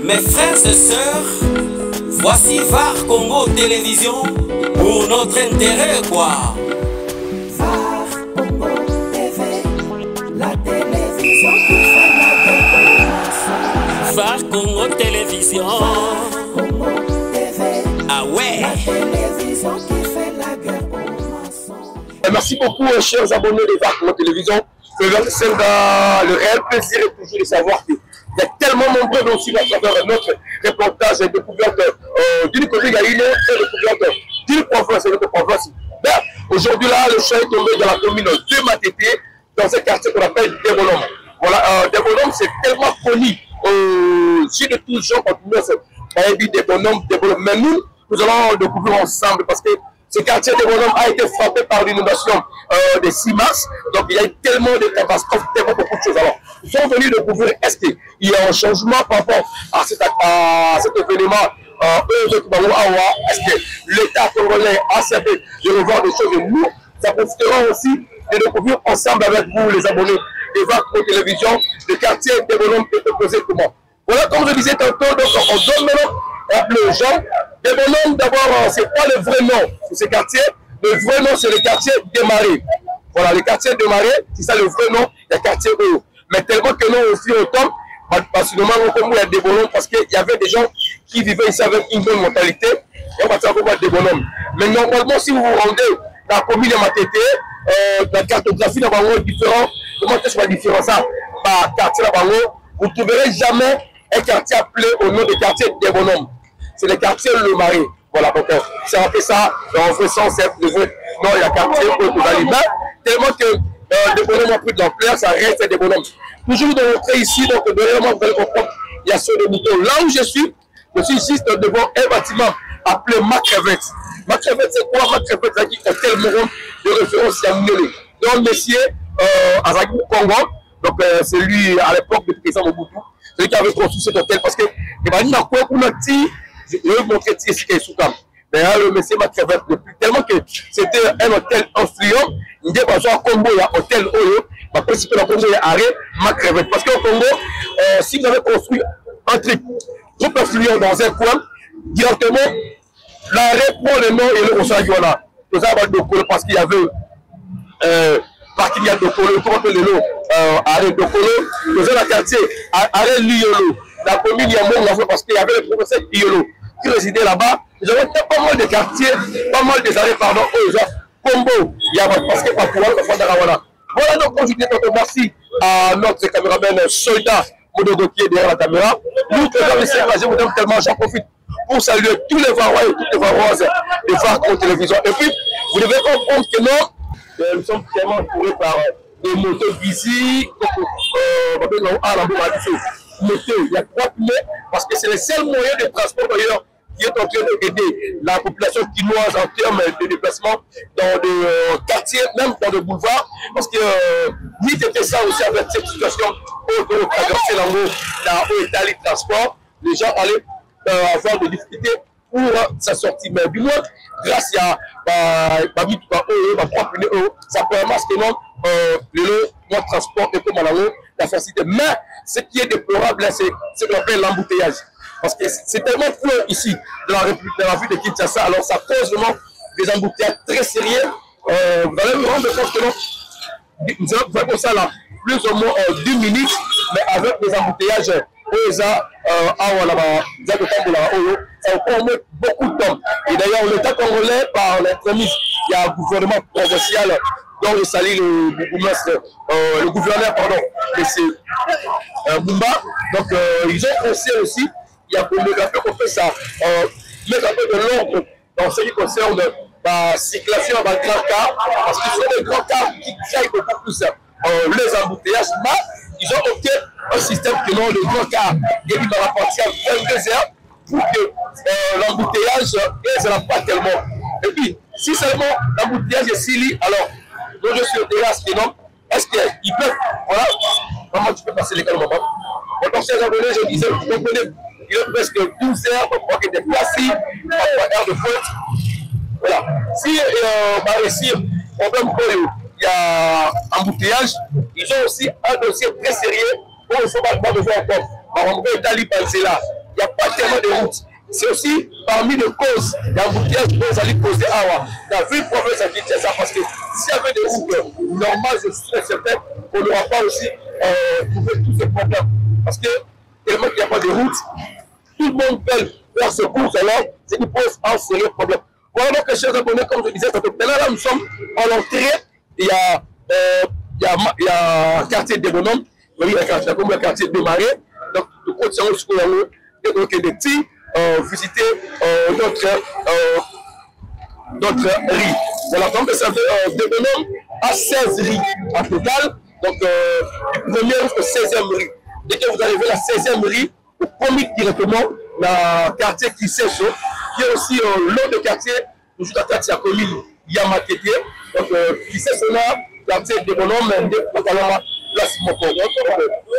Mes frères et sœurs, voici VAR Congo Télévision pour notre intérêt quoi. VAR Congo TV, la télévision qui fait la guerre. VAR Congo Télévision. Congo TV, ah ouais. La télévision qui fait la guerre aux mensonges. Merci beaucoup chers abonnés de VAR Congo Télévision. C'est le réel plaisir et toujours de savoir qu'il y a tellement nombreux aussi à travers notre reportage et découverte d'une commune à une autre et découverte d'une province et d'une province. Aujourd'hui là, le chat est tombé dans la commune de Matete, dans un quartier qu'on appelle Debonom. Voilà, Debonom c'est tellement connu si de tous les gens continuent à dire Debonom. Mais nous allons découvrir ensemble parce que ce quartier de Bonhomme a été frappé par l'inondation de 6 mars. Donc il y a eu tellement de catastrophes, tellement beaucoup de choses. Alors, nous sommes venus découvrir est-ce qu'il y a un changement par rapport à cet événement. Est-ce que l'État congolais a servi de revoir des choses et nous, ça profitera aussi de découvrir ensemble avec vous, les abonnés de VAR Congo Télévision, le quartier de Bonhomme est composé comment. Voilà, comme je disais tantôt, donc on donne maintenant rappeler aux gens. De Bonhomme, d'abord, c'est pas le vrai nom de ce quartier. Le vrai nom, c'est le quartier des Marais. Voilà, le quartier des Marais, c'est ça le vrai nom, le quartier Oyo. Mais tellement que non aussi autant, parce que normalement, comme il y a des bonhommes, parce qu'il y avait des gens qui vivaient ici avec une bonne mentalité, et on va savoir comment des bonhommes. Mais normalement, si vous vous rendez dans la commune de Matete, la cartographie dans le différent, comment est-ce qu'on va différencier ça par quartier là-bas, vous ne trouverez jamais un quartier appelé au nom de quartier des bonhommes. C'est le quartier Le Marais. Voilà, donc c'est un peu ça, dans le vrai sens, c'est le vrai nom, il y a quartier au mais tellement que des bonhommes ont pris de l'ampleur, ça reste des bonhommes. Toujours de montrer ici, donc derrière moi, vous allez comprendre, il y a ceux de moutons. Là où je suis ici devant un bâtiment appelé Macrevette. Macrevette, c'est quoi Macrevette? C'est qui hôtel Moron de référence Yamounele. Donc, monsieur Azagou Congo, donc c'est lui à l'époque du président Mobutu, celui qui avait construit cet hôtel parce que il m'a dit dans quoi on a dit. Je vais vous montrer ici qui est sous cam. Mais le monsieur Macrevette, depuis tellement que c'était un hôtel influent, il dit qu'au Congo, il y a un hôtel Oyo, ma principale au Congo, il y a arrêt Macrevette. Parce qu'au Congo, si vous avez construit un truc trop influent dans un coin, directement, l'arrêt prend le nom et le reçoit voilà. Tout ça va Dokolo parce qu'il y avait parking de Dokolo, comment on appelle le nom, arrêt Dokolo, nous avons la quartier, arrêt Liolo. La commune Yamon, parce qu'il y avait le professeur Iolo qui résidait là-bas. Nous avons pas mal de quartiers, pas mal des arrêts, pardon, Combo, il y a parce que pas pour voilà, donc quand je dis merci à notre caméraman soldat Modogo qui est derrière la caméra. Nous, tellement j'en profite pour saluer tous les Varois et toutes les Varoises de VAR Congo Télévision. Et puis, vous devez comprendre que non, nous sommes tellement entourés par des motos busy, il y a 3 pneus parce que c'est le seul moyen de transport d'ailleurs qui est en train d'aider la population chinoise en termes de déplacement dans des quartiers, même dans des boulevards, parce que oui, c'était ça aussi avec cette situation où on traversait la haute état de transport, les gens allaient avoir des difficultés pour sa sortie. Mais du moins, grâce à ma propre pneu, ça permet que non, le transport est comme la facilité. Mais ce qui est déplorable, c'est ce qu'on appelle l'embouteillage. Parce que c'est tellement plein ici, dans la ville de Kinshasa, alors ça cause vraiment des embouteillages très sérieux. Vous allez vous rendre compte que non, nous allons faire comme ça là, plus ou moins 10 minutes, mais avec des embouteillages, ça va prendre beaucoup de temps. Et d'ailleurs, l'État congolais, par l'entremise, il y a un gouvernement provincial dont je salue le gouverneur, pardon, M. Bumba. Donc, ils ont pensé aussi, il y a pour qu'on fait ça, mettre un peu de l'ordre dans ce qui concerne la circulation dans les grands cars, parce que ce sont des grands cars qui créent beaucoup plus les embouteillages, mais ils ont opté un système que non, le grand car débute dans la partie à 22 heures pour que l'embouteillage ne sera pas tellement. Et puis, si seulement l'embouteillage est si lit, alors, moi je suis au terrasse et non, est-ce qu'ils peuvent, voilà, comment tu peux passer les maman? Donc, chers abonnés, je disais, vous comprenez, il est presque 12 heures pour qu'il y ait des places, heure de faute. Voilà. Si on va réussir, problème il y a embouteillage, ils ont aussi un dossier très sérieux où il faut pas besoin encore. On peut étaler par là. il n'y a pas tellement de routes. C'est aussi parmi les causes d'embouteillage que vous allez causer Awa. Dans la ville province à Kinshasa, parce que s'il y avait des routes normales, je suis certain qu'on n'aura pas aussi trouvé tous ces problèmes. Parce que tellement qu'il n'y a pas de route, tout le monde peut faire ce course alors, ce qui pose un sérieux problème. Voilà donc, chers abonnés, comme je disais, maintenant là, nous sommes à l'entrée, il y a un quartier de Bonhomme, il y a un quartier de Marais, donc nous continuons jusqu'au Yango, et donc les petits visiter notre riz. Voilà, donc ça fait de Bonhomme à 16 riz en total, donc du premier jusqu'au 16e riz. Dès que vous arrivez à la 16e riz, vous prenez directement le quartier qui sèche, qui est aussi l'autre quartier, toujours la quartier à commune Yamakete, donc qui sèche là, quartier de Bonhomme, de Patalama, place Moko. Donc,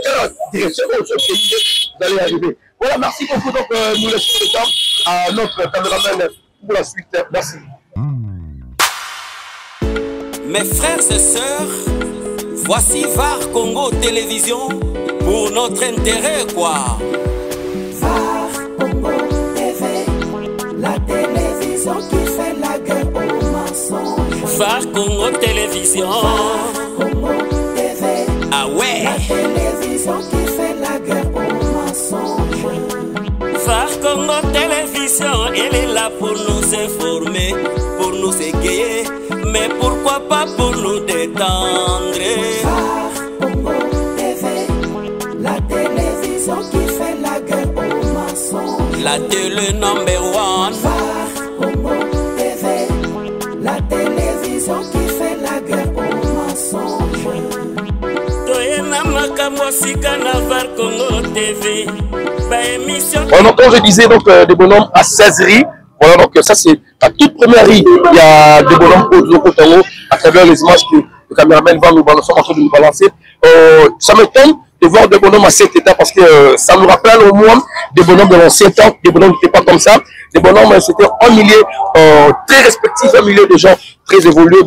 quelle direction vous allez arriver. Voilà, merci beaucoup. Donc, nous laissons le temps à notre caméraman pour la suite. Merci. Mes frères et sœurs, voici VAR Congo Télévision pour notre intérêt, quoi. VAR Congo TV, la télévision qui fait la guerre aux mensonges. VAR Congo Télévision. VAR Congo TV, ah ouais. la télévision qui fait la guerre aux mensonges. VAR Congo Télévision, elle est là pour nous informer, pour nous égayer, mais pourquoi pas pour nous détendre. VAR Congo TV, la télévision qui fait la guerre aux mensonges. La télé number one. VAR Congo TV, la télévision qui fait la guerre aux mensonges. Toyena makambo sika na VAR Congo TV. Voilà, comme je disais, donc des bonhommes à 16 riz. Voilà, donc ça c'est la toute première riz. Il y a des bonhommes au Congo à travers les images que le caméraman va nous balancer, en train de nous balancer. Ça m'étonne de voir des bonhommes à cet état parce que ça nous rappelle au moins des bonhommes de l'ancien temps. Des bonhommes qui n'étaient pas comme ça. Des bonhommes, c'était un milieu très respectif, un milieu de gens très évolués.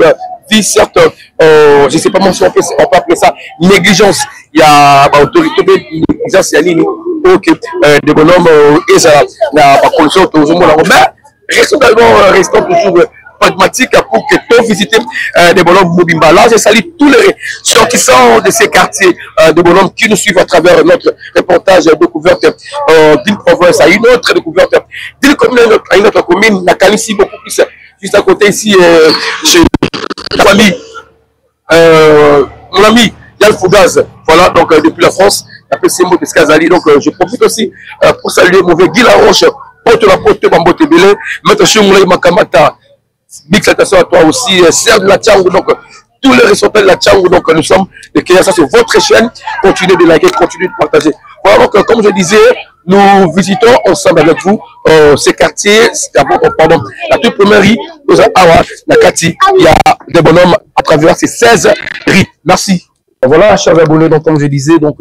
Vie certes, je ne sais pas si on peut appeler ça négligence. Il y a autorité de négligence, il y a ligne. Ok, des bonhommes et ça, la condition autour de moi. Mais restons toujours pragmatiques pour que tu visites des bonhommes Mobimba. Là, je salue tous les sortissants de ces quartiers, des bonhommes qui nous suivent à travers notre reportage découverte d'une province à une autre découverte d'une commune à une autre commune. La Calissie beaucoup plus juste à côté ici chez la famille. Mon ami Yann Fougaz, voilà, donc depuis la France. Appelle ces mots de Skazali. Donc, je profite aussi pour saluer mon vieux Guy Laroche, porte la porte Bambo Tébélé, Maître Chimoulaï Makamata. Big salutation à toi aussi, Serge de la Tchangou. Donc, tous les ressortants de la Tchangou. Donc, nous sommes de Kenya. Ça, c'est votre chaîne. Continuez de liker, continuez de partager. Voilà, donc, comme je disais, nous visitons ensemble avec vous ces quartiers. Pardon, la toute première rue, Awa, la Kati. Il y a des bonhommes à travers ces 16 rues. Merci. Voilà, chers abonnés. Donc, comme je disais, donc,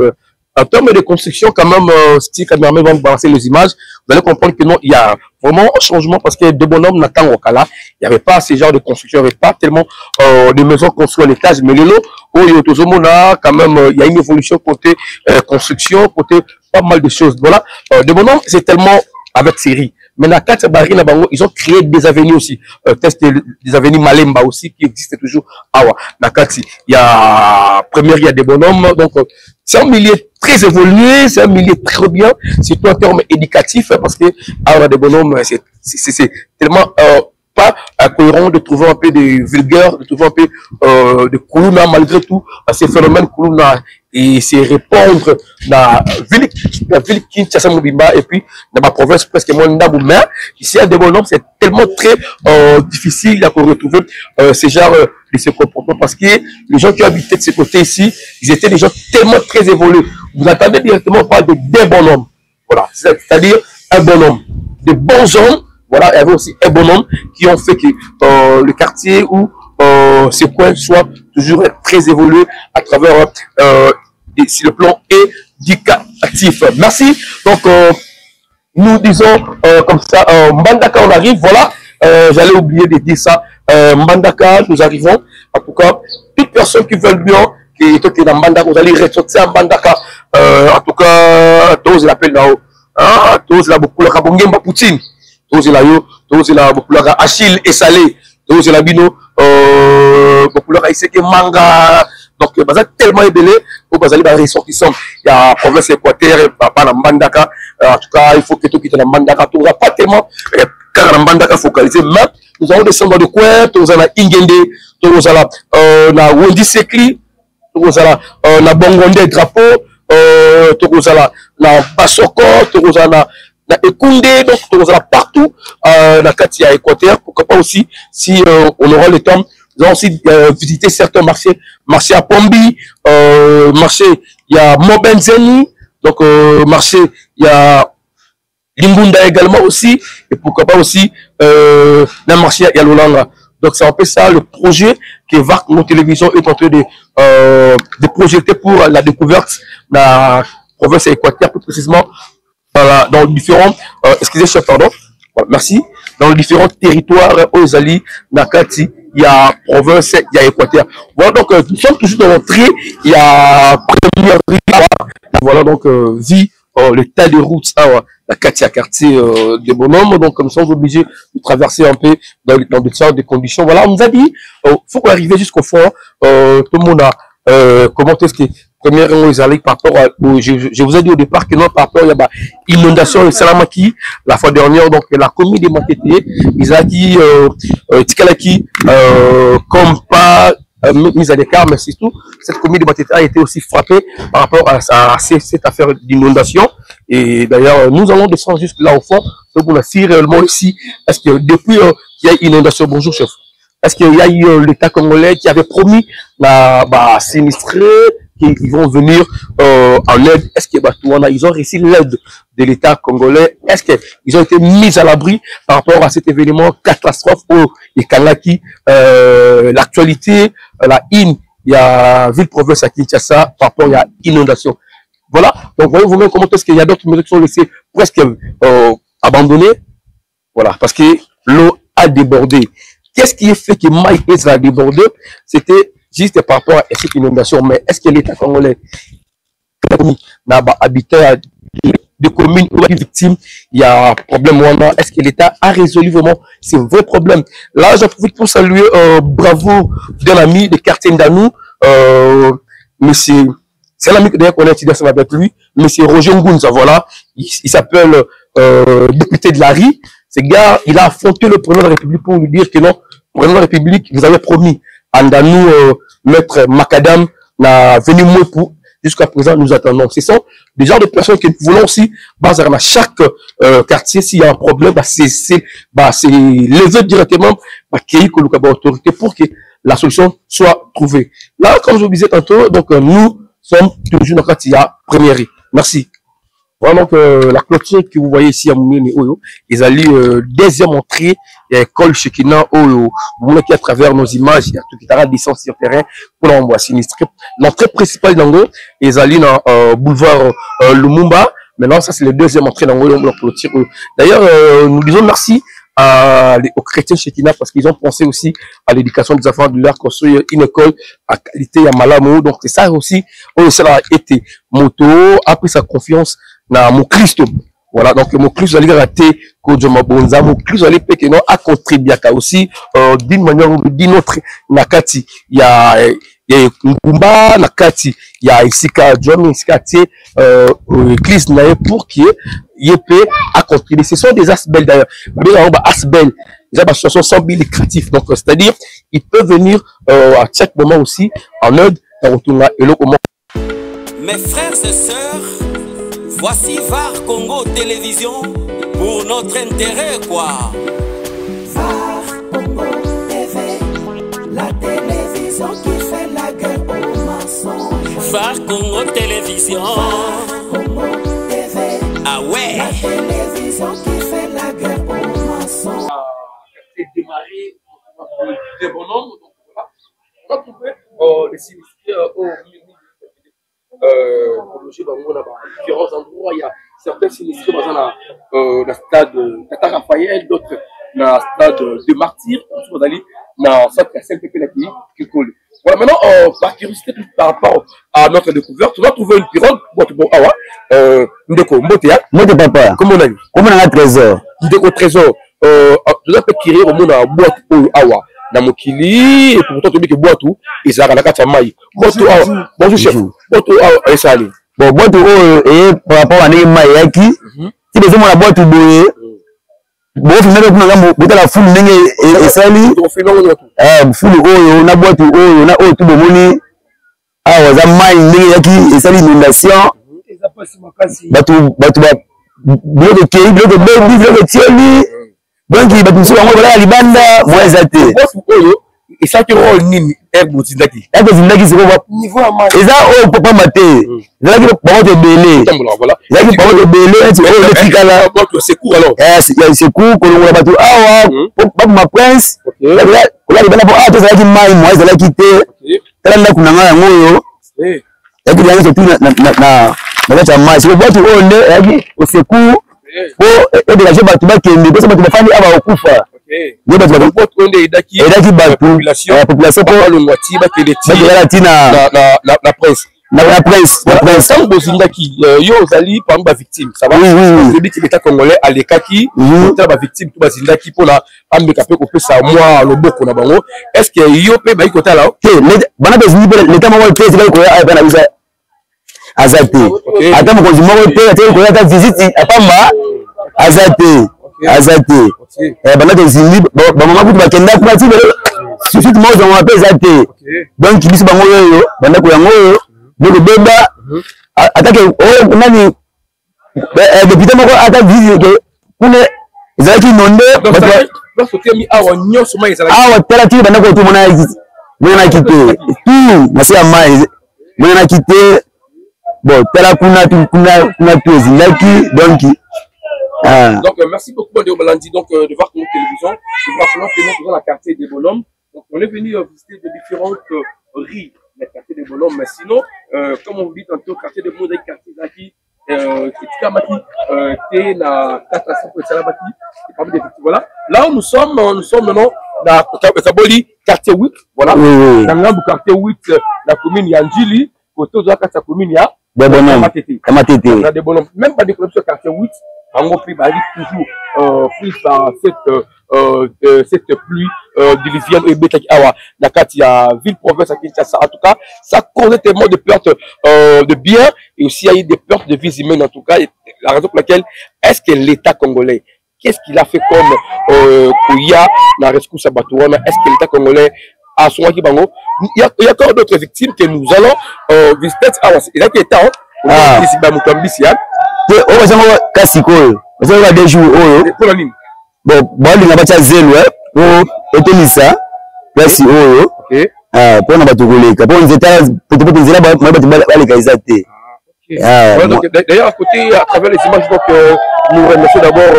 en termes de construction, quand même, si caméraman va vous balancer les images, vous allez comprendre que non, il y a vraiment un changement parce que de bonhommes n'attendent au Kala. Il n'y avait pas ce genre de construction, il n'y avait pas tellement de maisons construites à l'étage. Mais le lot, quand même, il y a une évolution côté construction, côté pas mal de choses. Voilà, de bonhommes, c'est tellement avec série. Mais dans Kati Barina Bango, ils ont créé des avenues aussi. Des avenues Malemba aussi qui existent toujours. Awa, Nakati. Il y a première, il y a des bonhommes. Donc, c'est un milieu très évolué, c'est un milieu très bien, surtout en termes éducatifs, parce que avoir des bonhommes, c'est tellement pas cohérent de trouver un peu de vulgaire, de trouver un peu de Kuluna malgré tout, ces phénomènes Kuluna et c'est répondre dans la ville Kinshasa Mobimba et puis dans ma province presque moins Ndabou. Mais ici à des bonhommes, c'est tellement très difficile à retrouver ces genres de ces comportements parce que les gens qui habitaient de ce côté ici, ils étaient des gens tellement très évolués. Vous attendez directement parler de des bonhommes. Voilà, c'est-à-dire un bonhomme, des bons hommes. Voilà, il y avait aussi un bonhomme qui ont fait que le quartier où ces coins soient toujours très évolués à travers sur le plan éducatif. Merci. Donc, nous disons comme ça, Mbandaka, on arrive. Voilà, j'allais oublier de dire ça. Mbandaka, nous arrivons. En tout cas, toute personne qui veut bien, qui est dans Mbandaka, vous allez ressortir à Mbandaka. En tout cas, tous l'appellent là-haut. Ah, tous la beaucoup la kabongemba Poutine. Tous la yo, tous la beaucoup la Achille et Salé. Tous la bino beaucoup la iseke manga. Donc baza tellement ébélé au bazali ba ressortissant. Il y a province Équateur papa na Mbandaka. En tout cas, il faut que tout quitte la Mbandaka, tout va pas tellement car la Mbandaka focalisé mais nous allons descendre de quoi, tous la Ingende, tous la na Wendi Sekli, tous la na Bongonde drapeau, tous la na Basoko, tous la na Ekunde, donc tous la partout na Katia Équateur. Pourquoi pas aussi si on aura le temps. Nous allons aussi visiter certains marchés. Marché à Pombi, marché, il y a Mobenzeni, donc marché, il y a Limbunda également aussi, et pourquoi pas aussi le marché, il y a Lolanga. Donc c'est un peu ça le projet que VAR Congo Télévision est en train de projeter pour la découverte de la province Équateur, plus précisément dans les différents, excusez chef, pardon, voilà, merci, dans les différents territoires aux alliés, Nakati, il y a province, il y a Équateur. Voilà, donc nous sommes toujours dans l'entrée, il y a première rue, voilà, donc vie, le tas de routes, la Katia quartier de Bonhomme, donc comme ça, on est obligé de traverser un peu dans des sortes de conditions. Voilà, on nous a dit, faut qu'on arrive jusqu'au fond, tout le monde a commenté ce qui est première par rapport à, je vous ai dit au départ que non, par rapport à l'inondation de Salamaki, la fois dernière, donc la commune de Matete, ils ont dit, Tikalaki, comme pas mise à l'écart, mais surtout, cette commune de Matete a été aussi frappée par rapport à cette affaire d'inondation. Et d'ailleurs, nous allons descendre jusque là au fond, donc on a si réellement ici, est-ce que depuis qu'il y a inondation, bonjour chef, est-ce qu'il y a eu l'État congolais qui avait promis la sinistrés, qui vont venir en aide? Est-ce que ils ont reçu l'aide de l'État congolais? Est-ce qu'ils ont été mis à l'abri par rapport à cet événement catastrophe où Ikanaki, l'actualité, la il y a ville-province à Kinshasa par rapport à inondation. Voilà, donc voyez vous-même comment est-ce qu'il y a d'autres mesures qui sont laissées presque abandonnées. Voilà, parce que l'eau a débordé. Qu'est-ce qui est fait que Mike a débordé? C'était juste par rapport à cette inondation. Mais est-ce que l'État congolais n'a pas habité à des communes où il y a des victimes, il y a un problème? Est-ce que l'État a résolu vraiment ces vrais problèmes? Là, j'en profite pour saluer bravo d'un ami de quartier Ndanou, monsieur, c'est un ami que d'ailleurs qu'on a étudié avec lui, monsieur Roger Ngunza, voilà, il s'appelle député de la RI. Ce gars, il a affronté le président de la République pour lui dire que non, le président de la République, vous avez promis à Ndanou, maître Macadam, n'a venu moins pour. Jusqu'à présent, nous attendons. Ce sont des genres de personnes que nous voulons aussi, à chaque quartier, s'il y a un problème, c'est lever directement, accueillir l'autorité pour que la solution soit trouvée. Là, comme je vous disais tantôt, donc nous sommes toujours dans le quartier première. Merci. Voilà donc la clôture que vous voyez ici à Moumini Oyo, ils allaient deuxième entrée, il y a l'école Chekina Oyo, vous voyez à travers nos images, il y a tout qui est descend sur le terrain pour l'envoi sinistre. L'entrée principale d'Ango, ils allaient dans boulevard Lumumba. Maintenant, ça c'est le deuxième entrée d'Ango, la clôture. D'ailleurs, nous disons merci aux chrétiens Chekina parce qu'ils ont pensé aussi à l'éducation des enfants de leur construire une école à qualité à Malamo. Donc c'est ça aussi, ça a été moto, a pris sa confiance dans mon Christ. Voilà, donc mon Christ allait rater Kodjoma Bonza, mon Christ allait péter non à contribuer aussi d'une manière ou d'une autre. Nakati, il y a Nkumba, Nakati, il y a Isika John, Isika Tie, Église Naé pour qui Yépé à contribuer. Ce sont des asbels d'ailleurs. Asbel, ils ont des chansons sans but lucratif. Donc c'est-à-dire, il peut venir à chaque moment aussi en aide à retourner et le comment. Mes frères et sœurs, voici VAR Congo Télévision pour notre intérêt, quoi. VAR Congo TV, la télévision qui fait la guerre aux mensonges. VAR Congo Télévision. VAR Congo TV, ah ouais. la télévision qui fait la guerre aux mensonges. C'est démarré de bonhomme, donc voilà. On a trouvé les sinistrés au logé dans différents endroits. Il y a certains sinistrés dans le stade de Tata Raphaël, d'autres dans le stade de Martyr, dans le centre CNPP qui coule. Voilà, maintenant, par curiosité par rapport à notre découverte. On va trouver une pirogue. Ndeko, Mbotea. Mbote papa. Comment on a eu? Comment on a un trésor? Ndeko trésor. Tu dois créer au monde à boîte ou awa. Dans mon kili, et pourtant tu dis que boîte ou, et ça a la carte à maille. Boîte ou awa. Bonjour chef. Boîte ou awa, et ça allait. Bon, boîte ou et par rapport à Neyma qui, si besoin de la boîte ou boye, bon, finalement, pour la foule, et sali, foule ou, on a boîte ou, on a tout le monde. Ah, on a maille, yaki, et sali, inondation. Batu, bleu de kei, bleu de baby, bleu de tieli. Donc, il va tout sur la libanda, moi, zate. Et ça, tu rôle nini, herbe zindaki. Herbe zindaki, c'est quoi? Niveau à maille. Et ça, oh, papa maté. C'est là qu'il faut te belé. Voilà. C'est là qu'il faut te belé, tu vois, le ficala. C'est court alors. C'est court, qu'on va battre. Ah, ouais, papa ma prince. Là, il va là pour, ah, tu sais, là, qu'il maille, moi, c'est là qu'il te. T'as là, qu'on a un moyo. Là, qu'il y a surtout, na maille. C'est le boîte où on est, au secours. Pour dégager battu qui est négocié battu famille aba okufa ni battu battu onde edaki la population pour le moitié ba keleti la presse la presse sans bozindaki yo zali par ba victime ça va je dis que l'état congolais a lekaki pour ba victime tout bazindaki pour la ambeka pe ko pesa moi loboko na bango est-ce que yo pe ba ikota là OK bana bezini l'état mo pe c'est ko ya bana bisa azate ata mo konzimo pe ata ko ya visite apamba azate bana bezini ba mama kutu bakenda kuma ti suite mo zo pe azate donc biso bango yo bana ko yango yo boko beba atake o nani député moko ata visite kune ezalaki nonde basotemi awa nyonso mai ezalaki awa tala ti bana ko to mona kite tout masi ya mai mona kite bon tala kuna tu ezilaki donc donc merci beaucoup de Balandi donc de voir notre télévision. Nous rappelons que nous sommes dans la quartier des bonhommes. Donc on est venu visiter de différentes rues, le quartier des bonhommes. Mais sinon, comme on dit tantôt, quartier des bonhommes, quartier d'Aki, voilà. Là où nous sommes maintenant dans Kaboli, quartier 8. Voilà. Dans le quartier 8, la commune Yandjili, côté de la commune ya des bonhommes. Des bonhommes. Même pas des corruptions quartier 8. En gros, il toujours pris par cette pluie diluvienne et Betakiawa, la ville province à Kinshasa. En tout cas, ça cause tellement de pertes de biens et aussi il y a eu des pertes de vies humaines. En tout cas, la raison pour laquelle est-ce que l'État congolais, qu'est-ce qu'il a fait comme Kouya, la rescousse à Batouana, est-ce que l'État congolais a son bango? Il y a encore d'autres victimes que nous allons visiter. Il y a qui est temps. on va savoir kasiko on va des jours pour la ligne bon on va pas zelo pour etelisa place OK pour na batugoleka pour nzeta peut-être nzela ba baleka izate d'ailleurs à côté à travers les images donc nous remercions d'abord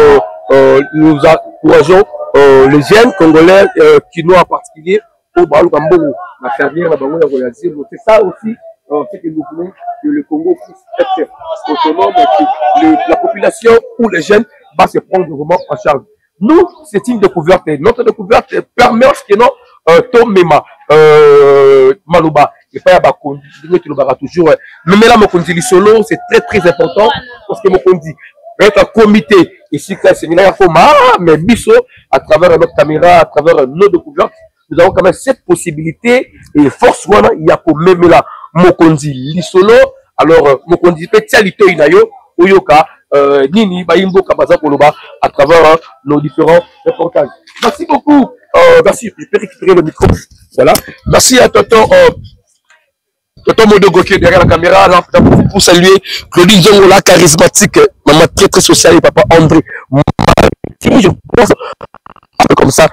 nous encourageons les jeunes congolais quinois en particulier au Balu Kambogo la carrière la bango ya c'est ça aussi ce que nous voulons que le Congo puisse être autonome et que la population ou les jeunes va se prendre vraiment en charge. Nous, c'est une découverte. Notre découverte permet que non, Tomema, Maloba, et pas Yabakondi, tu le toujours. Mais là, mon condi solo, c'est très très important parce que mon condi être un comité ici, c'est une mais biso, à travers notre caméra, à travers nos découvertes, nous avons quand même cette possibilité et force, voilà, il y a pour même là. Mokondi lisolo alors Mokondi spécialité inayo oyoka nini bayimbo kabaza koloba à travers nos différents reportages. Merci beaucoup. Merci, je peux récupérer le micro. Voilà. Merci à Tonton Modogo qui est derrière la caméra là pour saluer Claudine Zongola charismatique, maman très très sociale et papa André. Je pense un peu comme ça.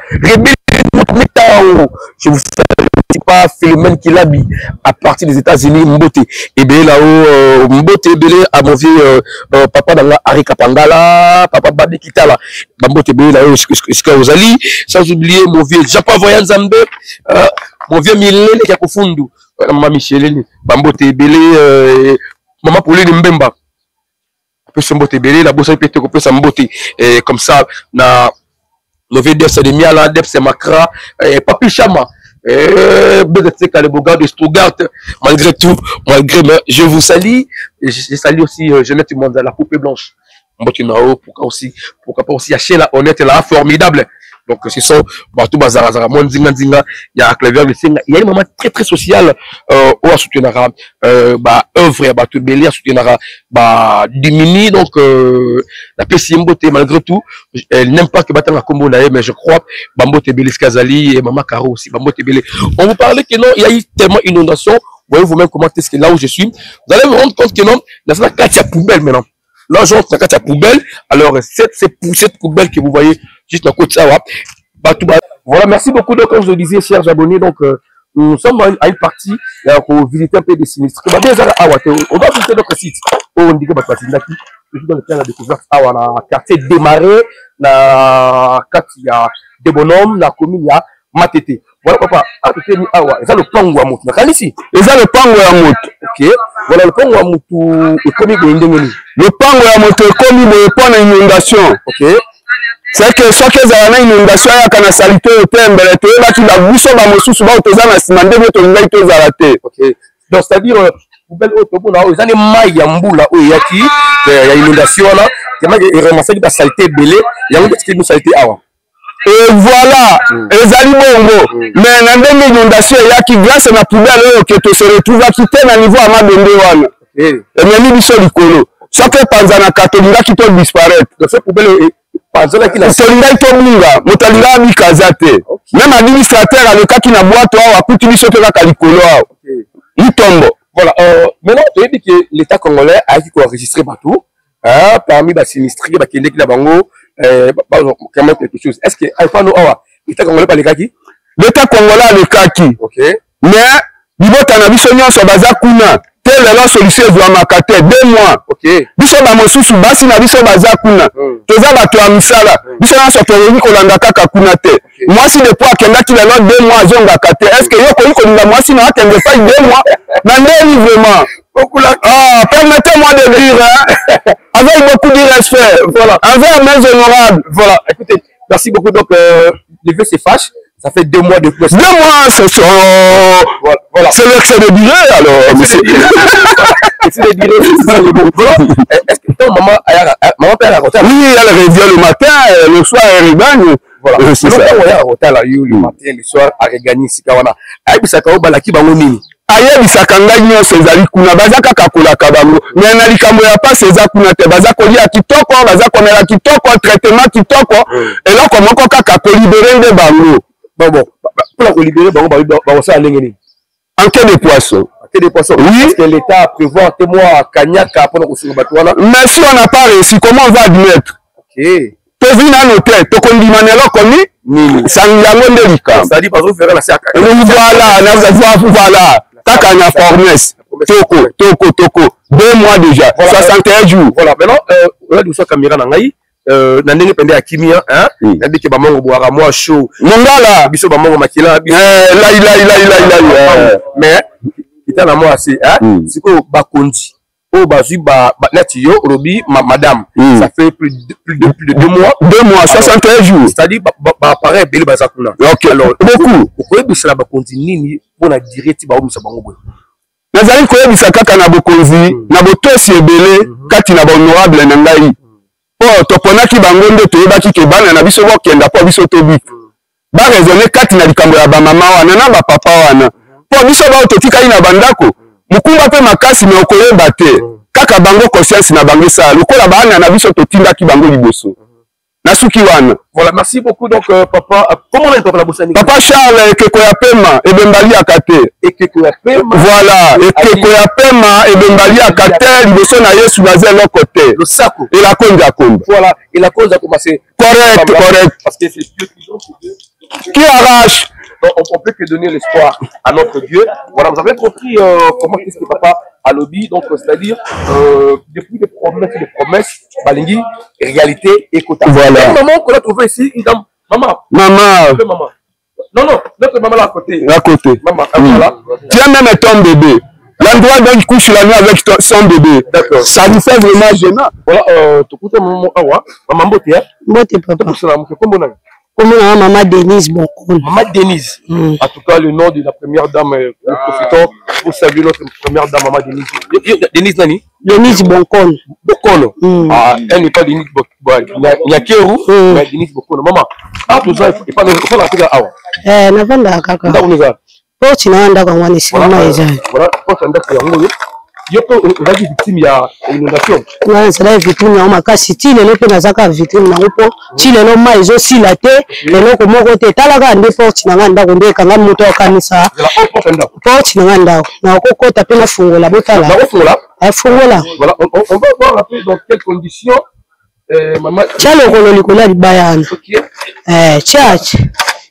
Je vous fais pas Philomène qui l'habille à partir des États-Unis, Mbote. Et bien là-haut, Mbote belé à mon vieux papa dans la Arika Pangala, papa Babi Kitala, Mbote belé là-haut, Ozali, sans oublier mon vieux Japa Voyan Zambe, mon vieux Milene qui a confondu, maman Michelene, Mbote belé, maman Pauline Mbemba. Peu Mbote belé, la bosse peut être coupée, Mbote, et comme ça, na, le vieux Def c'est de Miala, Def c'est Makra, Papi Chama. le beau gars de Stuttgart, malgré tout, je vous salue. Et je salue aussi Jeannette Monde, la poupée blanche. Pourquoi pas aussi Haché la honnête là, formidable. Donc ce sont tout bazar moi il y a Clavier il y a une maman très très sociale au à soutenir œuvre à tout belé à soutenir Dimini donc la PC Mbote malgré tout elle n'aime pas que battre la combo là mais je crois Bambote Belé Skazali et Maman Caro aussi Bambote Belé on vous parlait que non il y a eu tellement inondation voyez vous-même comment est-ce que là où je suis vous allez vous rendre compte que non dans la carte à poubelle maintenant là j'entre dans la carte à poubelle alors cette poubelle que vous voyez juste à côté de ça. Voilà, merci beaucoup. Donc, comme je le disais, chers abonnés, donc nous sommes à une partie pour visiter un peu des sinistres. On va visiter notre site. On dit que je suis dans le plan de la découverte. On a quartier démarré, la quartier des bonhommes, la commune, il y a Matete. Voilà, papa. C'est ça le plan où on monte. Ici. C'est ça le plan où on monte. Ok. Voilà, le plan où on monte. Le plan où on monte est comme le plan d'inondation. Ok. C'est que soit que ça a une inondation à la salité au thème, mais tu vas bousser dans mon sous souvent aux âmes à demander votre nouvelle chose à la tête. Ok. Donc c'est-à-dire poubelle auto pour là, ils ont des mailles en boule là où il y a inondation là, il y a ramassé de la saleté belée, il y a une petite saleté avant. Et voilà, les animaux, mais dans les inondations, il y a qui grâce à la poubelle que tu se retrouves à quitter à niveau à Madondewan. Et même ils sont l'écolo. Chaque Panzana catholique qui peut disparaître. Donc cette poubelle même administrateur avec qui n'a boîte il tombe. Voilà. Maintenant, tu as dit que l'État congolais a enregistré partout. Parmi les sinistrés, qui ont quelque chose. Est-ce que l'État congolais pas les kaki? L'État congolais a les kaki. Ok. Mais, il faut que nous soyons telle la solution de Makate 2 mois. OK. Biso ba mosusu basi na biso baza kuna. Toza bato ya misala. Biso na sotoroni kolanda kaka kuna te. Moi si le poids kenda ki la 2 mois zonga kate. Est-ce que yo ko linga moi si na kende pas 2 mois na ndeni vraiment. Permettez-moi de dire hein, avec beaucoup de respect. Voilà. Avec mes honorables. Voilà. Écoutez, merci beaucoup donc les vieux se fâchent. Ça fait 2 mois de plus. 2 mois, c'est ça. Voilà. C'est l'excès de durée, alors. Excès de durée, c'est ça le bon. Est-ce que ton maman peut aller à l'hôtel? Oui, elle revient le matin, le soir, elle regagne. Voilà. C'est ça. Elle va à l'hôtel, le matin, le soir, elle regagne ici. Elle va à l'hôtel, ayebisaka ngai nyonso ezali kuna baza kaka kolaka bango mais na likambo ya pasi eza kuna te baza kolia kitoko baza komela kitoko traitement kitoko eloko moko kaka kolibere nde bango bon pour kolibere bango baosa ndenge nini enquête de poisson. Oui. Est-ce que l'État prévoit un témoin à Kanyaka pour nous soutenir bateau là? Mais si on n'a pas réussi, comment on va admettre? Ok. Tu vis dans l'hôtel, tu connais Manelo comme ça nous a montré le cas. Ça dit pas trop faire la sac. Voilà. T'as qu'à la promesse. Toko. 2 mois déjà. 61 jours. Voilà. Maintenant, on a dit ça caméra nangai. Nandenge pende ya kimia hein nabi ke bamongo boara moi chaud mongala biso bamongo makila mais kita na moi assez hein siko bakonzi o bazui ba nati yo robi madame ça fait plus de 2 mois 2 mois 61 jours c'est-à-dire ba pareil beli bazakuna OK alors beaucoup pourquoi bisala bakonzi nini pour la durée ti ba omisa bango boy nazali ko yebisa kaka na bokonzi na botosi ebele kati na honorable na ngai. Oh, toponaki bango nde toyebaki ke bana na biso bokenda po biso tobi. Ba raisonner kati na likambo ya ba mama wana na ba papa wana. Po biso ba ototikali na bandako. Mukumba pe makasi me okoyeba te. Kaka bango conscience na bango ça. Lokola bana na biso totindaki bango liboso. Nasuki wana. Voilà, merci beaucoup donc papa. Comment on appelle la Bosanie? Papa Charles Ekeko ya Pema et Bembali Akate. Ekeko ya Pema. Voilà, Ekeko ya Pema et Bembali Akate liboso na Yesu baze lo côté. Le sako. Et la konja komba. Voilà, et la konja commencer. Correct. Parce que c'est Dieu qui arrache. Donc on peut que donner l'espoir à notre Dieu. Voilà, vous avez compris comment est-ce que papa a lobby, donc c'est-à-dire depuis des promesses, Balingi, réalité et quota. Voilà. Maman qu'on a trouvé ici, maman. Non, notre maman là à côté. À côté. Maman, voilà. Tu as même ton bébé. L'endroit dont il couche la nuit avec son bébé. D'accord. Ça lui fait vraiment gênant. Voilà, tu écoutes maman, maman Boté, hein? Boté, papa. Comment maman Denise Boncon. Maman Denise. En tout cas, le nom de la première dame, nous profitons pour saluer notre première dame, maman Denise. Denise Nani? Denise Boncon. Bokono. Elle n'est pas Denise Bokono. Il y a Kéru, mais Denise Bokono. Maman, tout ça, il faut la faire à Navanda kaka. Porte na anda kwa mwani sima eza. Voilà, porte anda kwa ngoyo. Yoko ngaji victime ya inondation. Na sala victime ya makasi ti lelo pe nazaka victime na upo. Ti lelo ma ezo sila te, lelo ko moko te talaka nde porte na nganda ko ndeka ngam moto kanisa. Porte na nganda. Na ko kota pe na fungola botala. Na fungola? Fungola. Voilà, on va voir un peu dans quelles conditions maman Tiens le likola libayana. OK. Tiens.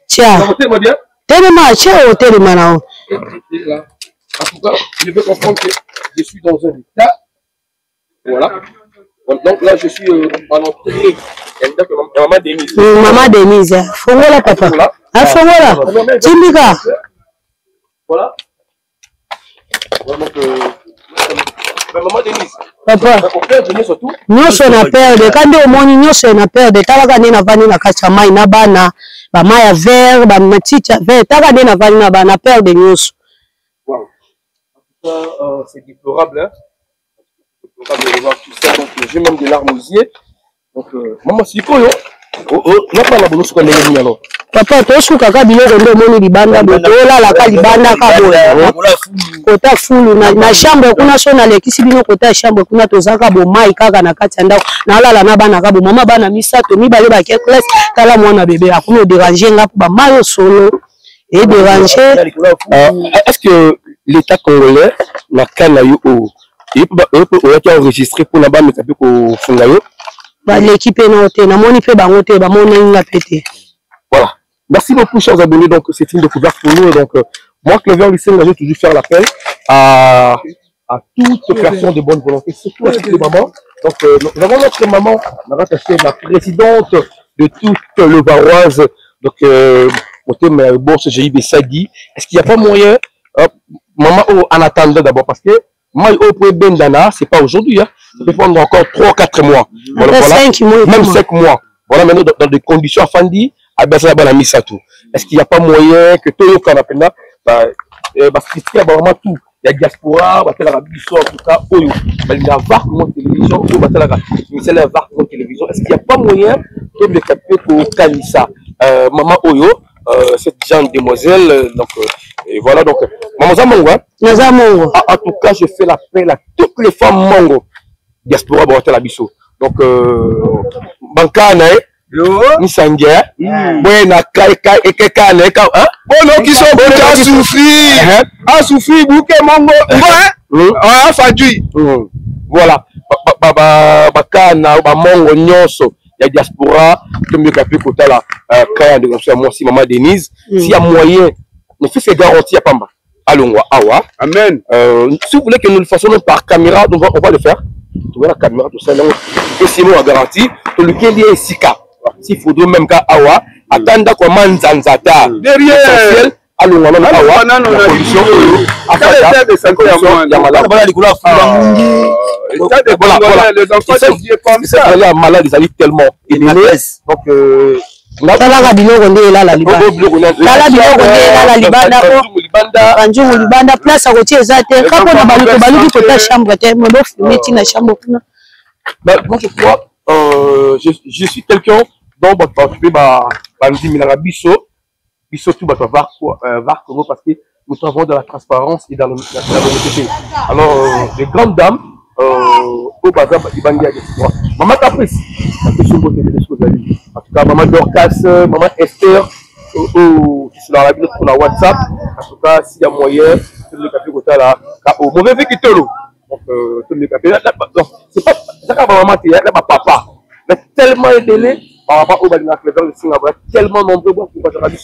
Ça va bien? Tellement cher au tellement. En tout cas, je veux comprendre que je suis dans un état. Voilà. Donc là, je suis en entrée. Maman Denise. Maman Denise. Fongola, papa. Ah, Fongola. Timbika. Voilà. Donc, maman Denise. Papa. Nyonso na perde. Kandi omoni nyonso na perde. Talaka nde na vani na kati ya mai na bana. Ba mai ya vert, ba matita vert. Talaka nde na vani na bana perde nyonso. Wow. En tout cas, c'est déplorable. Hein? C'est déplorable de voir tout ça. Donc, j'ai même des larmes aux yeux. Donc, maman, c'est quoi, n'a pas la bonne chose qu'on a mis alors. Papa, to suka ka biloko ndo moni libanda boto la ka libanda ka boya. Kota fulu na chambre kuna so na lekisi bino kota chambre kuna tozaka bo mai kaka na kati ya ndako. Na lala na bana ka bo mama bana misato mibale ba ke classe tala mwana bébé akuna déranger nga ba mayo solo et déranger. Est-ce que l'État congolais na kana yo il peut enregistrer pour là-bas mais ça peut ko funga yo l'équipe est notée na moni pe bango te ba mona nga pété. Voilà. Merci beaucoup chers abonnés, donc c'est une découverte pour nous. Donc moi Clover Lucien, j'ai toujours faire l'appel à toute personne de bonne volonté, surtout à toutes les mamans. Donc nous avons notre maman, la présidente de toute le Varoise, donc mon thème bourse GIB Sadi. Est-ce qu'il n'y a pas moyen, maman en attendant d'abord parce que moi au point Bendana, c'est pas aujourd'hui, hein. Ça peut prendre encore 3-4 mois. Voilà, 5 mois. Même 5 mois. Voilà maintenant dans des conditions afandi. Est-ce qu'il n'y a pas moyen que tout le monde appelle là, parce qu'il y a vraiment tout. Il y a diaspora, il y a la télévision, tout ça, il y a la télévision, est-ce qu'il n'y a pas moyen que le capé pour Kanissa, maman Oyo, cette jeune demoiselle, donc, et voilà, donc, maman Zamongo, en tout cas, je fais l'appel à toutes les femmes Mongo, diaspora, la biso. Donc, Bankana, Nisangia, Buena Kaika Ekeka Neka, Bono qui sont beaucoup à souffrir, bouquet Mongo, Fadui. Voilà, Bakana, Mongo Nyonso, il y a diaspora, que mieux qu'à plus côté là, Kaya de moi si maman Denise, s'il y a moyen, nous faisons ces garanties à Pamba. Allons, Awa. Amen. Si vous voulez que nous le fassions par caméra, on va le faire. Tu vois la caméra, tout ça, et sinon, on garantit, tout lequel est Sika. S'il faudrait même qu'à Awa, attendre comment Zanzata. Derrière, allons, on a Awa, la condition, les enfants de Dieu comme ça. Les malades, ils arrivent tellement. Donc, Talaka biloko nde la libanda. Tala biloko nde la libanda ko. Banjungu libanda place à côté ezate. Kako na baluki kota chambre te. Mo do fumer na chambre kuna. Moi je crois je suis quelqu'un dont participer ba ndimi na biso tout ba va Congo parce que nous travaillons dans la transparence et dans l'honnêteté. Alors les grandes dames au bazar Ibanga maman Caprice en tout cas maman Dorcas, maman Esther sur la radio sur la WhatsApp. En tout cas s'il y a moyen tout le café côté là au mauvais vécu tolo donc tout le café là c'est pas ça va maman là papa mais tellement aidé par rapport au Balina Clever le Singapour tellement nombreux pour la radio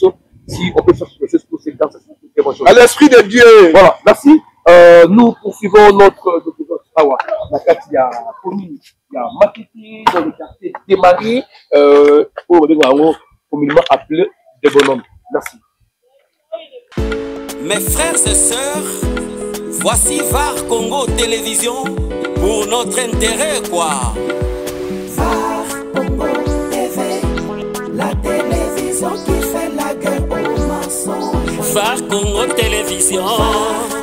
si on peut faire quelque chose pour ces dans à l'esprit de Dieu. Voilà, merci. Nous poursuivons notre la carte, il y a commune, il y a Makiti, dans le quartier des Maris, communément appelé des bonhommes. Merci. Mes frères et sœurs, voici VAR Congo Télévision pour notre intérêt, quoi. VAR Congo TV, la télévision. Phare Congo Télévision.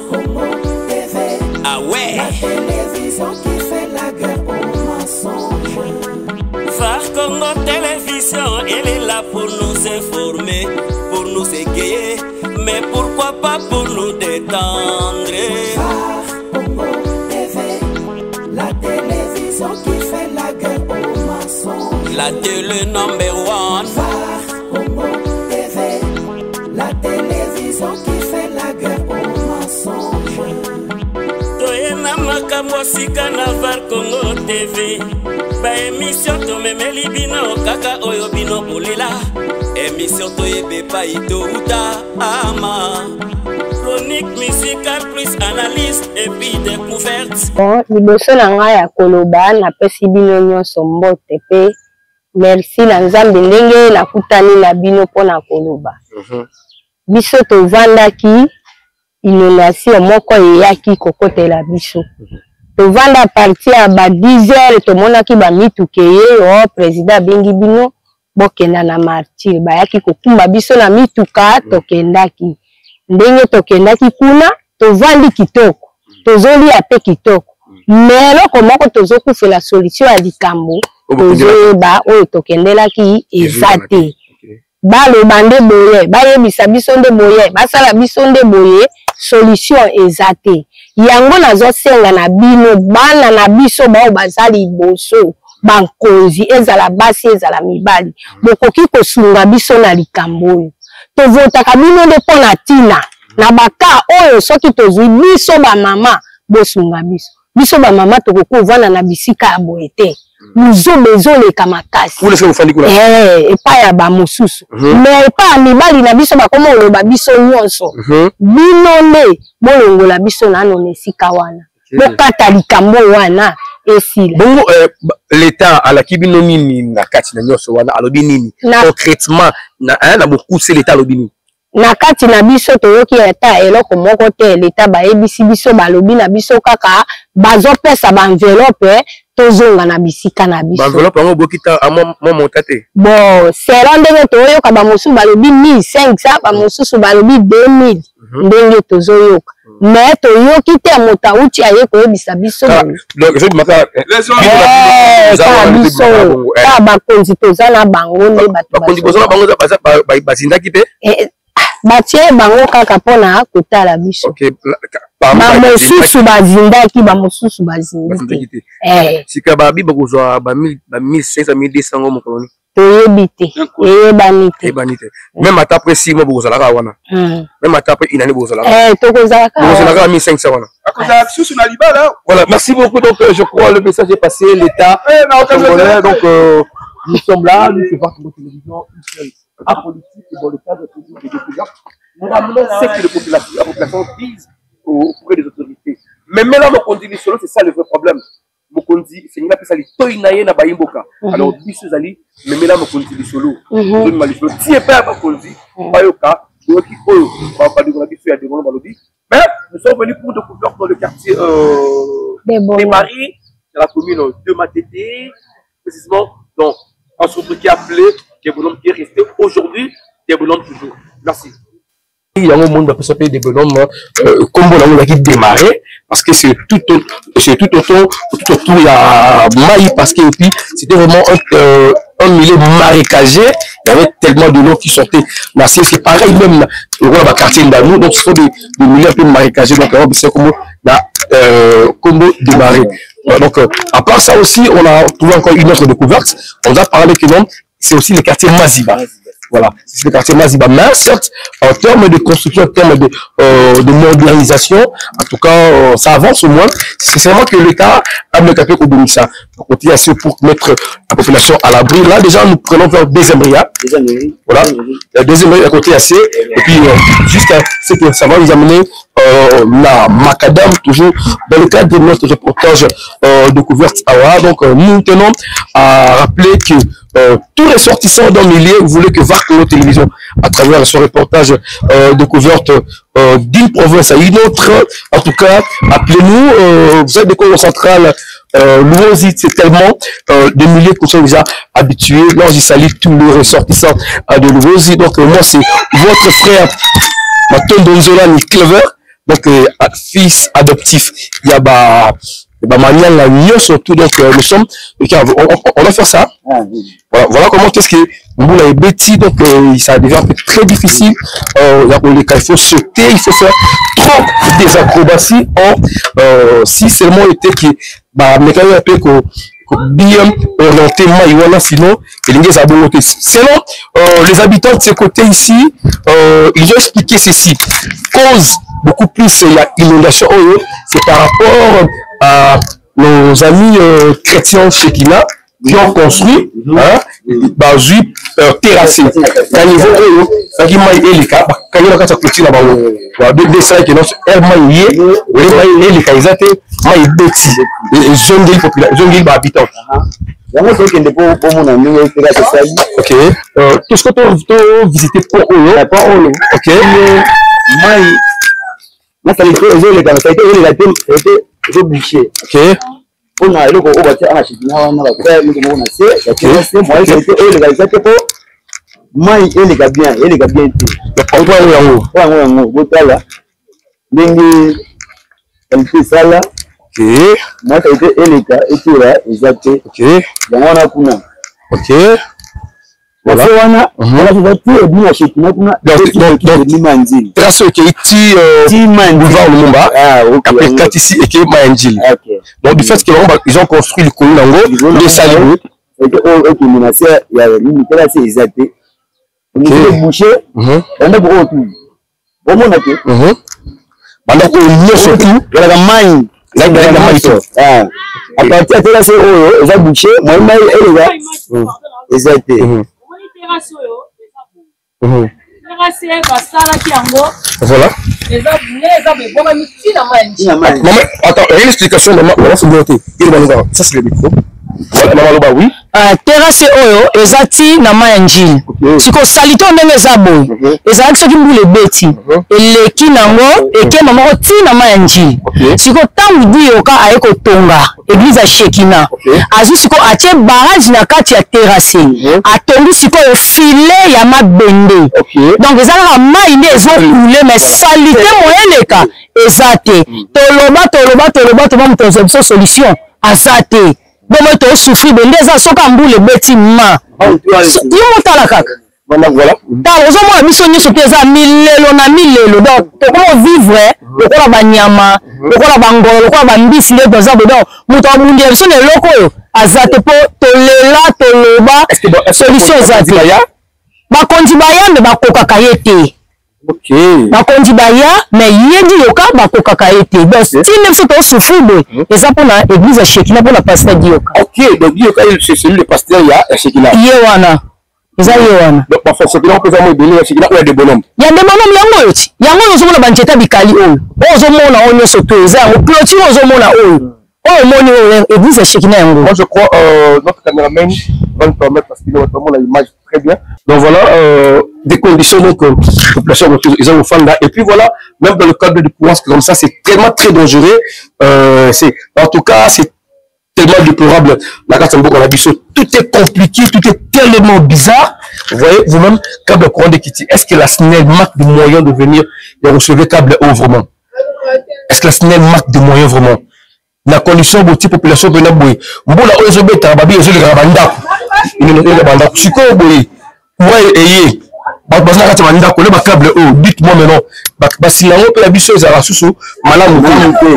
Congo TV. Ah ouais. La télévision qui fait la guerre aux mensonges. Phare Congo Télévision, elle est là pour nous informer, pour nous égayer, mais pourquoi pas pour nous détendre. Phare Congo TV. La télévision qui fait la guerre aux mensonges. La télé number one. Phare Congo TV. La télévision qui fait la guerre aux mensonges. Toyena makambo sika na Phare Congo TV. Ba émission to memeli bino kaka oyo bino bolela. Émission to yebe pa ito uta ama. Chronique musicale plus analyse et puis découverte. Bon, liboso na ngai ya koloba napesi bino nyonso mbote pe merci na Nzambe ndenge nakutani na bino mpona koloba. Biso tovandaki inondation moko eyaki kokotela biso. Tovanda à partir ya ba 10h tomonaki ba mituke ye président bengi bino bokenda na martyr bayaki kokumba biso na mituka tokendaki. Ndenge tokendaki kuna tovandi kitoko tozoli ape kitoko mais eloko moko tozokufela solution ya likambo tozoyeba oyo tokendelaki eza te. Baloba nde boye bayebisa biso nde boye basala biso nde boye solution eza te. Yango nazosenga na bino bana na biso bao bazali liboso bankonzi ezala basi ezala mibali bokoki kosunga biso na likambo oyo tovotaka bino nde mpona tina na baka oyo soki tozwi biso bamama bosunga biso biso bamama tokoki kovanda na bisika ya boye te muzobe ezoleka makasi epai ya bamosusu mais epai ya mibali na biso bakoma oloba biso nyonso bino nde bolongola biso nano na esika wana bokata likambo wana esila bongo l'état alaki bino nini na kati na nyonso wana alobi nini concrètement na bokuse l'état alobi nini na kati na biso toyoki ata eloko moko te l'état bayebisi biso balobi na biso kaka bazopesa ba enveloppe tozonga na bisika na biso enveloppe yango bokita mo montate bon sera ndenge toyoka bamosusu balobi 1500 bamosusu balobi 2000 ndenge tozoyoka mais toyoki te moto auti aye koyebisa biso bakonzi toza na bango nde bato bazindaki te batie bango kaka mpona kotala biso bamosusu bazindaki bamosusu bazindi te sika babi bakozwa ba 1500 1200 mokoloni toyebi te eyebani te même ata après 6 mois bokozalaka wana même ata après une année bokozalaka tokozalaka 1500 wana voilà merci beaucoup donc je crois le message est passé l'état congolais donc nous sommes là nous faisons votre télévision apolitique dans le cadre toujours des découvertes nous ramenons ce que la population vise auprès des autorités mais maintenant on dit solo c'est ça le vrai problème mokonzi c'est une pesa li toinaye na bayimboka alors biso zali mais là mokonzi li solo on m'a dit tie pas mokonzi bayoka doki oyo ba de la biso ya de balobi mais nous sommes venus pour découvrir dans le quartier des Maris dans la commune de Matete précisément donc un centre qui est appelé des bonhommes qui est resté aujourd'hui des bonhommes toujours merci. Il y a un monde qui s'appelle des bonhommes comme on a démarré parce que c'est tout autour il y a maïs parce que puis c'était vraiment un milieu marécagé, il y avait tellement de l'eau qui sortait. C'est pareil même dans le quartier d'Anou, donc ce sont des milieux un peu marécagés, donc c'est comme Combo démarré. Donc à part ça aussi, on a trouvé encore une autre découverte. On a parlé que non, c'est aussi le quartier Maziba. Voilà, c'est le quartier Maziba. Mais certes, en termes de construction, en termes de modernisation, en tout cas, ça avance au moins. C'est seulement que l'État a mis le capé au Bénissa. Donc, on tient pour mettre la population à l'abri. Là, déjà, nous prenons vers des embryas. Voilà, des embryas à côté assez. Et puis, jusqu'à ce que ça va nous amener la macadam, toujours dans le cadre de notre reportage découverte à donc nous tenons à rappeler que tous les ressortissants d'un milieu voulaient que Phare Congo Télévision, à travers son reportage découverte d'une province à une autre, en tout cas, appelez-nous, vous êtes des Congo central, Louosi, c'est tellement des milliers qui sont déjà habitués. Là, je salue tous les ressortissants de Louosi. Donc, moi, c'est votre frère Maton Donzola ni Clever, donc fils adoptif. Il y a manière la mieux surtout, donc nous sommes, on va faire ça. Voilà comment est-ce que Mboula est bêtis, donc ça devient un peu très difficile. Il faut sauter, il faut faire trop des acrobaties. Si seulement était que mécanique un peu bien orienté, sinon selon les habitants de ce côté ici, ils ont expliqué ceci. Cause beaucoup plus il y a inondation, c'est par rapport à nos amis chrétiens Shekina qui ont construit terrassé. Quand ils vont qui m'a élu quand il a construit là-bas, des ça qui non m'a élu quand ils étaient m'a bêtis jeune ville habitants. Ok. Tout ce que tu visité pour eux, ok. Moi, ça a été bouché. Ok. On a le donc du fait qu'ils ont construit le colonne de Salibou voilà. Attends, une explication. Ça c'est le micro. Oui. Terrasse oyo ezati na mayanjili. Siko salito ndenge zabo. Ezalaki soki mbule beti. Eleki nango eke mama oti na mayanjili. Siko tangu diyoka ayeko tonga église ya Shekina. Azu siko atie barrage na kati ya terrasse. Atongi siko o filet ya mabende. Donc ezalaka mai nde ezo couler mais salite moyeleka ezate. Toloba muto solution azate. Bon, tu as souffert de les soka mbule beti ma. Yo motala kaka. Voilà. Dans les hommes mission ni soki eza milelo na milelo. Donc comment vivre lokola banyama, lokola bangolo, lokola bambisi nde toza dedans. Muto abundi biso ne loko yo. Azate po tolela toloba solution ezate. Bakonzi baya me bakokaka yete. Ok. Bakonzi baya mais yedi yoka bakokaka yete. Donc si ne faut pas souffrir de et ça pour la église Shekina pour la pasteur Dioka. Ok, donc Dioka c'est celui le pasteur ya Shekina. Yewana. Eza yewana. Donc parfois c'est bien que ça me donne Shekina ou des bonhommes. Ya des bonhommes yango yoti. Yango yozomona bancheta bikali oyo. Ozomona onyo soto eza yango clôture ozomona oyo. Oh moni église Shekina yango. Moi je crois notre caméraman va nous permettre parce qu'il a vraiment l'image très bien. Donc voilà, des conditions donc population ils ont fond là et puis voilà, même dans le cadre du pouvoir comme ça c'est tellement très dangereux. C'est en tout cas c'est tellement déplorable. La carte on a vu tout est compliqué, tout est tellement bizarre. Vous voyez vous-même câble courant de Kitty. Est-ce que la SNEL manque de moyens de venir et recevoir câble haut vraiment? Est-ce que la SNEL manque de moyens vraiment? La condition de la population de la bouille. Mboula ozobeta babi ozoli rabanda. Il ne le banda. Siko boy. Ouais et bazana kati banda ko le ba câble haut. Dites-moi maintenant. Basinango pe la biso ezala susu malamu.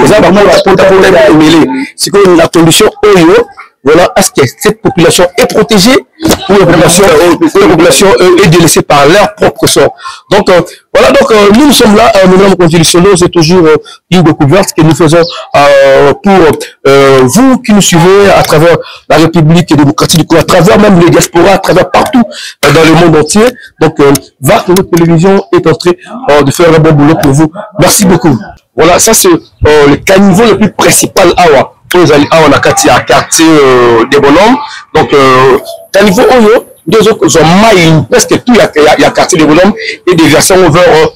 Eza ba mona pota problème emêlé. Siko la condition oyo. Voilà, est-ce que cette population est protégée ou la population est délaissée par leur propre sort? Donc, voilà, donc nous sommes là, nous continuons solo, c'est toujours une découverte que nous faisons pour vous qui nous suivez à travers la République démocratique du Congo, à travers même les diasporas, à travers partout dans le monde entier. Donc, VARC, notre télévision est en train de faire un bon boulot pour vous. Merci beaucoup. Voilà, ça c'est le caniveau le plus principal à Awa. On a quartier des bonhommes. Donc, caniveau Oyo, deux autres ont presque tout, il y a quartier des bonhommes et des versions vers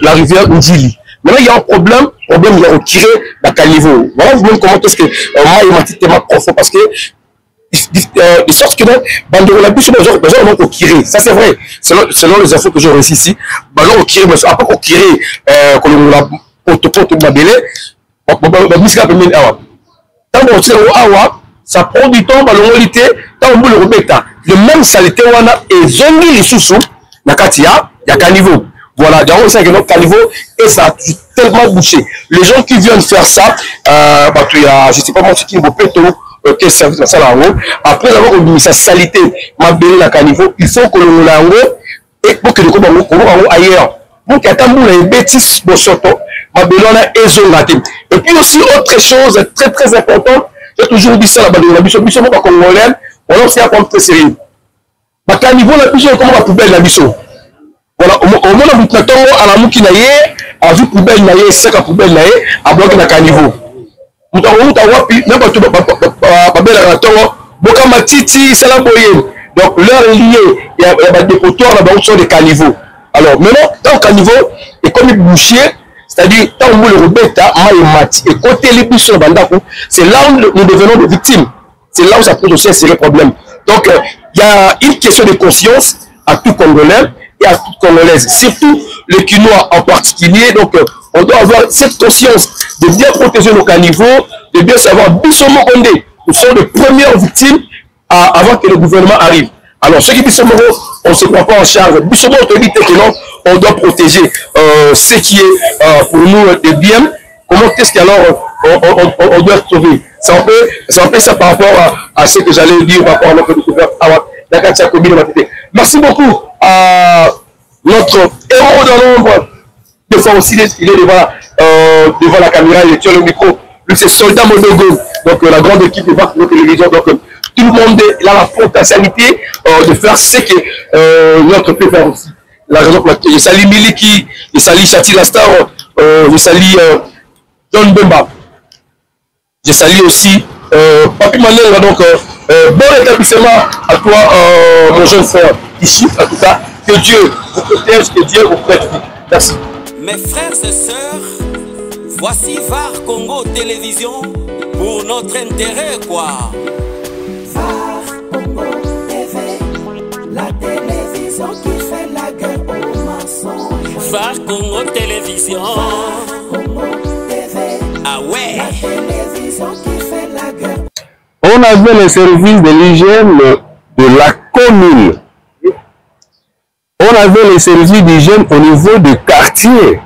la rivière Ndjili. Maintenant, il y a un problème, il y a retiré la caniveau. Voilà, vous-même comment est-ce que Maï m'a dit tellement profond parce que de sorte que Bandoro la biche, besoin de Kiré. Ça c'est vrai. Selon les infos que j'ai reçues ici, besoin de Kiré, mais après qu'on Kiré, qu'on l'a porte Babélé, ça prend du temps, le même saleté, et zongi les sous-sous, Nakatia, il y a caniveau. Voilà, donc c'est que notre caniveau, et ça a tellement bouché. Les gens qui viennent faire ça, je sais pas moi, qui me peut que ça ça là après avoir mis sa saleté, ma belle la caniveau, il faut que l'on l'a et pour que le combat ailleurs. Donc il y a tant de bêtises de soto, ma belle on a ezongaté. Et puis aussi autre chose très très importante, j'ai toujours dit ça là-bas de la biche pas congolais, on a aussi un compte très sérieux. Ma caniveau la biche comment la poubelle la biche. Voilà, au moment où nous avons à la mouki naïe, à la poubelle naïe, c'est la poubelle naïe, à bloquer la caniveau. Nous avons n'importe donc l'heure liée, il y a des potoirs là-bas sur des caniveaux. Alors maintenant, tant caniveau est comme bouché, c'est-à-dire tant que le rebeta, et côté les bouchons, c'est là où nous devenons des victimes. C'est là où ça pose aussi un sérieux problème. Donc il y a une question de conscience à tout Congolais et à toute Congolaise, surtout les Quinois en particulier. Donc on doit avoir cette conscience de bien protéger nos caniveaux, de bien savoir d'où sont nos condés. Nous sommes les premières victimes avant que le gouvernement arrive. Alors, ceux qui disent on ne se prend pas en charge. Bissomo, on te dit que non, on doit protéger ce qui est pour nous de bien. Comment est-ce qu'alors on doit sauver? Ça fait ça par rapport à ce que j'allais dire par rapport à notre découverte. Merci beaucoup à notre héros dans l'ombre. Des fois aussi, il est devant la caméra, il tient le micro. Lui, c'est Soldat Modogo, donc la grande équipe de notre télévision. Donc, tout le monde a la potentialité de faire ce que notre peut faire aussi. La raison pour laquelle je salue Miliki, je salue Chati Lastar, je salue John Bemba. Je salue aussi Papi Manel. Donc, bon établissement à toi, mon jeune frère. Ici, en tout cas, que Dieu vous protège, que Dieu vous prête. Merci. Mes frères et sœurs, voici VAR Congo Télévision pour notre intérêt, quoi. VAR Congo TV, la télévision qui fait la guerre aux mensonges. VAR Congo Télévision. VAR Congo TV, ah ouais. la télévision qui fait la guerre. On avait le service de l'hygiène de la commune. On avait les services d'hygiène au niveau du quartier.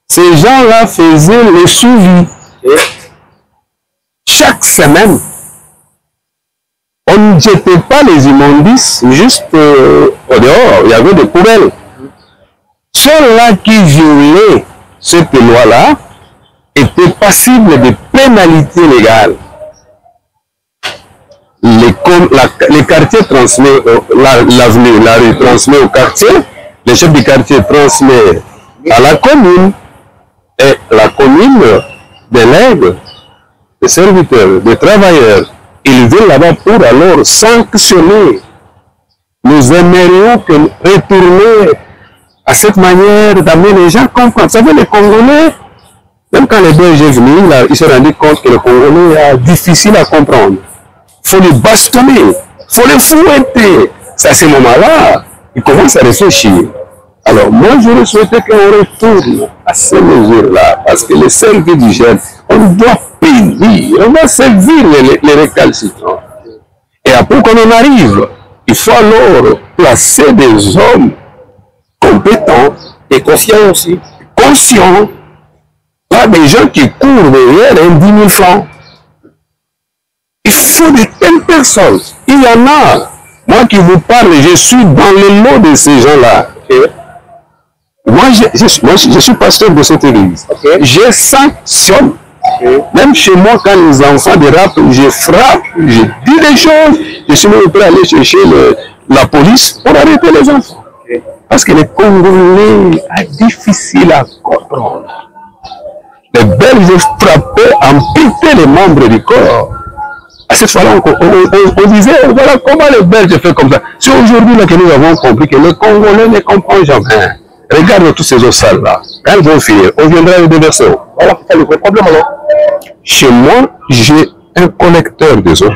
Ces gens-là faisaient le suivi. Chaque semaine, on ne jetait pas les immondices juste au dehors. Il y avait des poubelles. Ceux-là qui violaient cette loi-là étaient passibles de pénalités légales. Les quartiers transmettent l'avenue, la rue transmet au quartier, les chefs du quartier transmettent à la commune, et la commune délègue des serviteurs, des travailleurs. Ils viennent là-bas pour alors sanctionner. Nous aimerions que retourner à cette manière d'amener les gens à comprendre. Vous savez, les Congolais, même quand les Belges sont venus, là, ils se sont rendus compte que le Congolais est difficile à comprendre. Il faut les bastonner, il faut les fouetter. C'est à ce moment-là, ils commencent à réfléchir. Alors, moi, j'aurais souhaité qu'on retourne à ces mesures-là, parce que les services d'hygiène, on doit payer, on doit servir les récalcitrants. Et après qu'on en arrive, il faut alors placer des hommes compétents et conscients aussi. Conscients, pas des gens qui courent derrière 10 000 francs. Il faut de telles personnes. Il y en a. Moi qui vous parle, je suis dans le lot de ces gens-là. Okay. Moi, je suis pasteur de cette église. Okay. Je sanctionne. Okay. Même chez moi, quand les enfants dérapent, je frappe, je dis des choses. Je suis même prêt à aller chercher la police pour arrêter les enfants. Okay. Parce que les Congolais sont difficiles à comprendre. Les Belges frappaient, amputaient les membres du corps. À cette fois-là, on disait, voilà comment les Belges font comme ça. C'est aujourd'hui que nous avons compris que les Congolais ne comprennent jamais. Regarde tous ces eaux sales-là. Quand ils vont finir, on viendra les déverser. Voilà, c'est le vrai problème alors. Chez moi, j'ai un collecteur des eaux.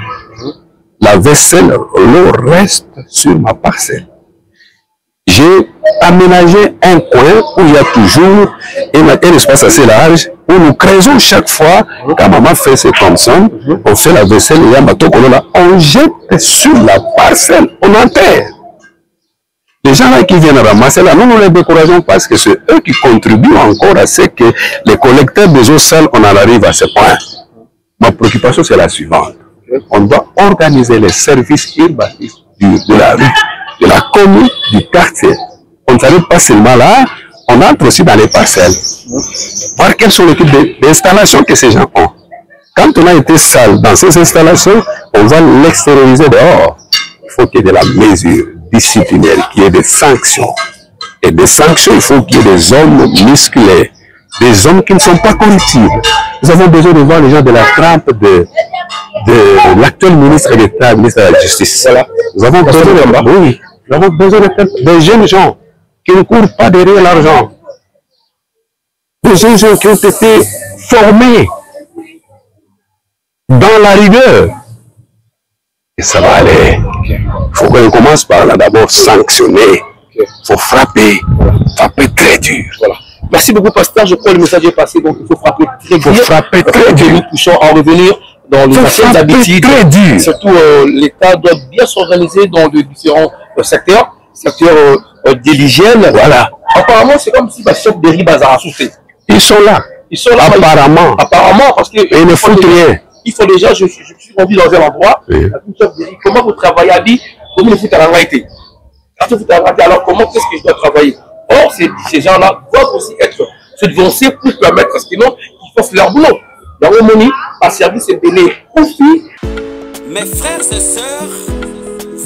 vaisselle, l'eau reste sur ma parcelle. J'ai aménagé un coin où il y a toujours un espace assez large où nous creusons chaque fois, quand maman fait ses consommes, on fait la vaisselle, il y a un bateau on jette sur la parcelle, on enterre. Les gens là qui viennent ramasser là, nous ne les décourageons pas parce que c'est eux qui contribuent encore à ce que les collecteurs des eaux sales, on en arrive à ce point. Ma préoccupation c'est la suivante. On doit organiser les services urbanistes de la rue, de la commune, du quartier. On ne s'arrête pas seulement là, on entre aussi dans les parcelles. Voir quels sont les types d'installations que ces gens ont. Quand on a été sale dans ces installations, on va l'extérioriser dehors. Il faut qu'il y ait de la mesure disciplinaire, qu'il y ait des sanctions. Et des sanctions, il faut qu'il y ait des hommes musclés, des hommes qui ne sont pas corruptibles. Nous avons besoin de voir les gens de la trempe de l'actuel ministre d'État, ministre de la Justice. Voilà. Nous avons besoin de jeunes gens qui ne courent pas derrière l'argent. Des jeunes gens qui ont été formés dans la rigueur. Et ça va aller. Il faut qu'on commence par là d'abord sanctionner. Il faut frapper. Frapper très dur. Voilà. Merci beaucoup, pasteur. Je crois que le message est passé, donc il faut frapper très dur. Il faut frapper très dur. Nous touchons à revenir dans les anciennes habitudes. Très dur. Surtout, l'État doit bien s'organiser dans les différents secteurs. Secteur de l'hygiène. Voilà. Apparemment, c'est comme si le chef de riz bazar a soufflé. Ils sont là. Ils sont là. Apparemment. Apparemment, parce que. Et ils ne foutent rien. Il faut déjà, je suis rendu dans un endroit, comment vous travaillez à dit, comment vous faites à la réalité. Alors comment est-ce que je dois travailler? Or, ces gens-là doivent aussi être subventionnés pour permettre, parce que sinon, ils fassent leur boulot. Dans le money, à service et donné profit. Mes frères et sœurs,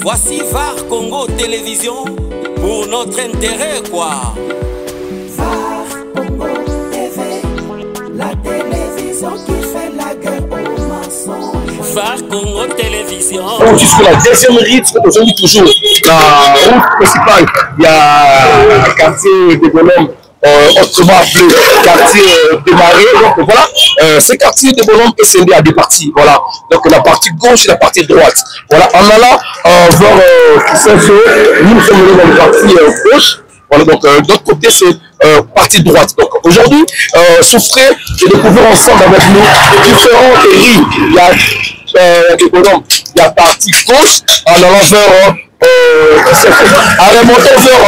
voici VAR Congo Télévision pour notre intérêt, quoi. VAR Congo TV, la télévision qui fait la guerre aux mensonges. VAR Congo Télévision. Donc, jusqu'à la deuxième rite, aujourd'hui toujours, la route principale, il y a un quartier de bonhomme, autrement appelé quartier de Marais. Donc voilà, ce quartier de bonhomme est scindé à deux parties. Voilà, donc la partie gauche et la partie droite. Voilà, en allant vers Kissenso, nous sommes venus dans la partie gauche. Voilà, donc d'autre côté c'est partie droite. Donc aujourd'hui, souffrez de découvrir ensemble avec nous différentes riz. Il y a des bonhommes, il y a partie gauche en allant vers en remontant vers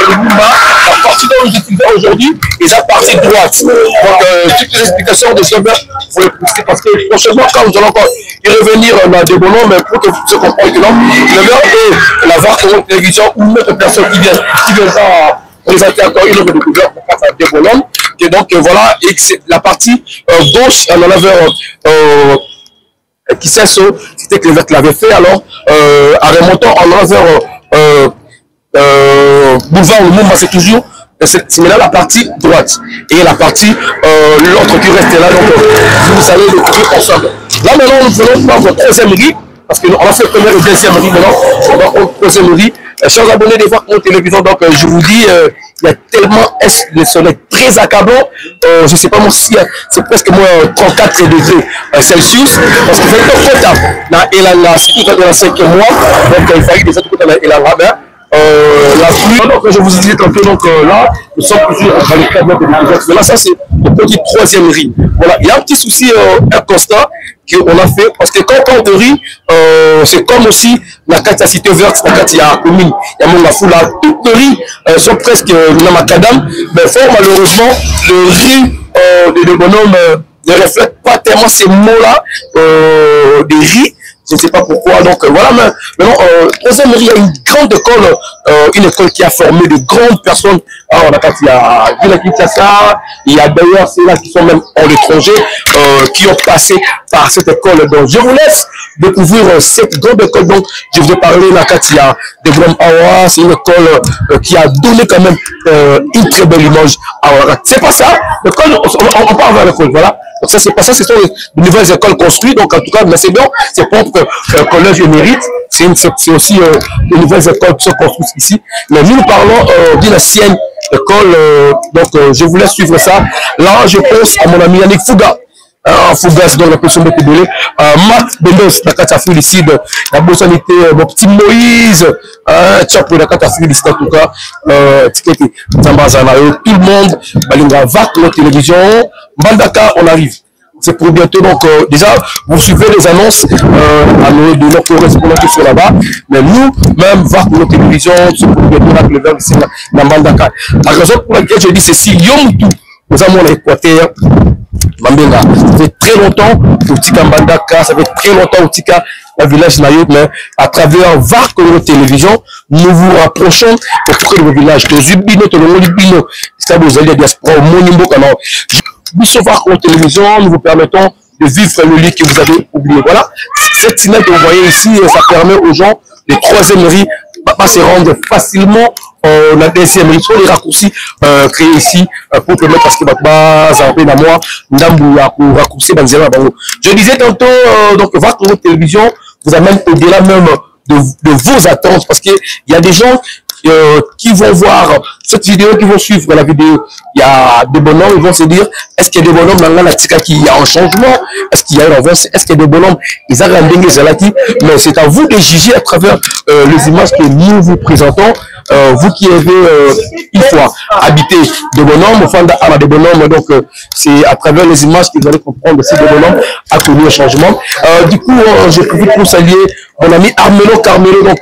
le Mumba, la partie dont nous utilisons aujourd'hui et la partie droite. Donc toutes les explications de ce maire, vous les pousser parce que prochainement quand nous allons encore y revenir dans des bonhommes pour que vous compreniez que non, le maire et la VAR Congo Télévision ou une autre personne qui vient présenter encore une autre découverte face à des bonhommes. Et donc voilà, et c'est la partie gauche en allant vers qui sait ce c'était que l'évêque l'avait fait alors en remontant en allant vers boulevard le Mumba, c'est toujours c'est maintenant la partie droite et la partie l'autre qui reste là, donc vous allez le découvrir ensemble. Là maintenant nous venons prendre le troisième riz parce qu'on a fait le premier et le deuxième riz, maintenant on va prendre le troisième riz. Chers abonnés de VAR Congo Télévision, donc je vous dis il y a tellement le soleil très accablant, je ne sais pas moi si c'est presque moins 34 degrés Celsius parce qu'il fait un potable et là c'est tout dans le 5e mois, donc il fallait déjà tout dans la la pluie. Donc je vous disais tantôt, donc là nous sommes toujours dans le cadre de découverte. Mais là ça c'est le petit troisième riz. Voilà, il y a un petit souci, un constat qu'on a fait parce que quand on parle de riz, c'est comme aussi la carte à cité verte, la carte il y a commune, il y a mon là, toutes les riz sont presque dans macadam, mais fort malheureusement le riz de bonhomme ne reflète pas tellement ces mots-là des riz. Je ne sais pas pourquoi. Donc voilà, maintenant, troisième riz, il y a une grande école, une école qui a formé de grandes personnes. Alors, il y a Villa Kinshasa, il y a d'ailleurs ceux-là qui sont même en l'étranger, qui ont passé par cette école. Donc je vous laisse découvrir cette grande école. Donc je vais parler là, quand il y a des grands Awa, c'est une école qui a donné quand même une très belle image à Ouarak. C'est pas ça, l'école, on part vers l'école, voilà. Donc ça c'est pas ça, ce sont les nouvelles écoles construites, donc en tout cas, mais c'est bien, c'est propre que le collège mérite, c'est aussi les nouvelles écoles qui sont construites ici. Mais nous parlons d'une ancienne école, donc je vous laisse suivre ça. Là je pense à mon ami Yannick Fouga. Fougas, donc la personne de Tébélé, Matt Bendos, la carte félicite, la bossonité, mon petit Moïse, Tchapo, la carte félicite en tout cas, tout le monde, Balinga Vac, la télévision, Bandaka, on arrive. C'est pour bientôt, donc déjà, vous suivez les annonces de nos correspondants qui sont là-bas, mais nous, même voir pour nos télévisions, c'est pour bientôt là que le verbe ici dans Bandaka. La raison pour laquelle je dis ceci, Yomoutou, nous avons l'Équateur, Mambenga. Ça fait très longtemps que Tika Bandaka, ça fait très longtemps que Tika, la village Nayout, mais à travers VAR Congo Télévision, nous vous rapprochons pour que le village de Zubino, de Lolibino, ça vous allez à diaspora, au Monimbo, alors. Nous VAR Congo Télévision, nous vous permettons de vivre le lit que vous avez oublié. Voilà. Cette signal que vous voyez ici, ça permet aux gens de troisième riz de se rendre facilement la deuxième riz. Sur les raccourcis créés ici pour permettre parce que je disais tantôt, donc VAR Congo Télévision vous amène au-delà même de vos attentes parce qu'il y a des gens qui vont voir cette vidéo, qui vont suivre la vidéo. Il y a des bonhommes, ils vont se dire, est-ce qu'il y a des bonhommes dans la tika qui y a un changement? Est-ce qu'il y a une avance? Est-ce qu'il y a des bonhommes? Ils ont rendu Zalaki. Mais c'est à vous de juger à travers les images que nous vous présentons. Vous qui avez une fois habité des bonhommes, au fond des bonhommes, donc c'est à travers les images que vous allez comprendre si des bonhommes a connu un changement. Du coup, j'ai prévu pour saluer mon ami Armelo Carmelo, donc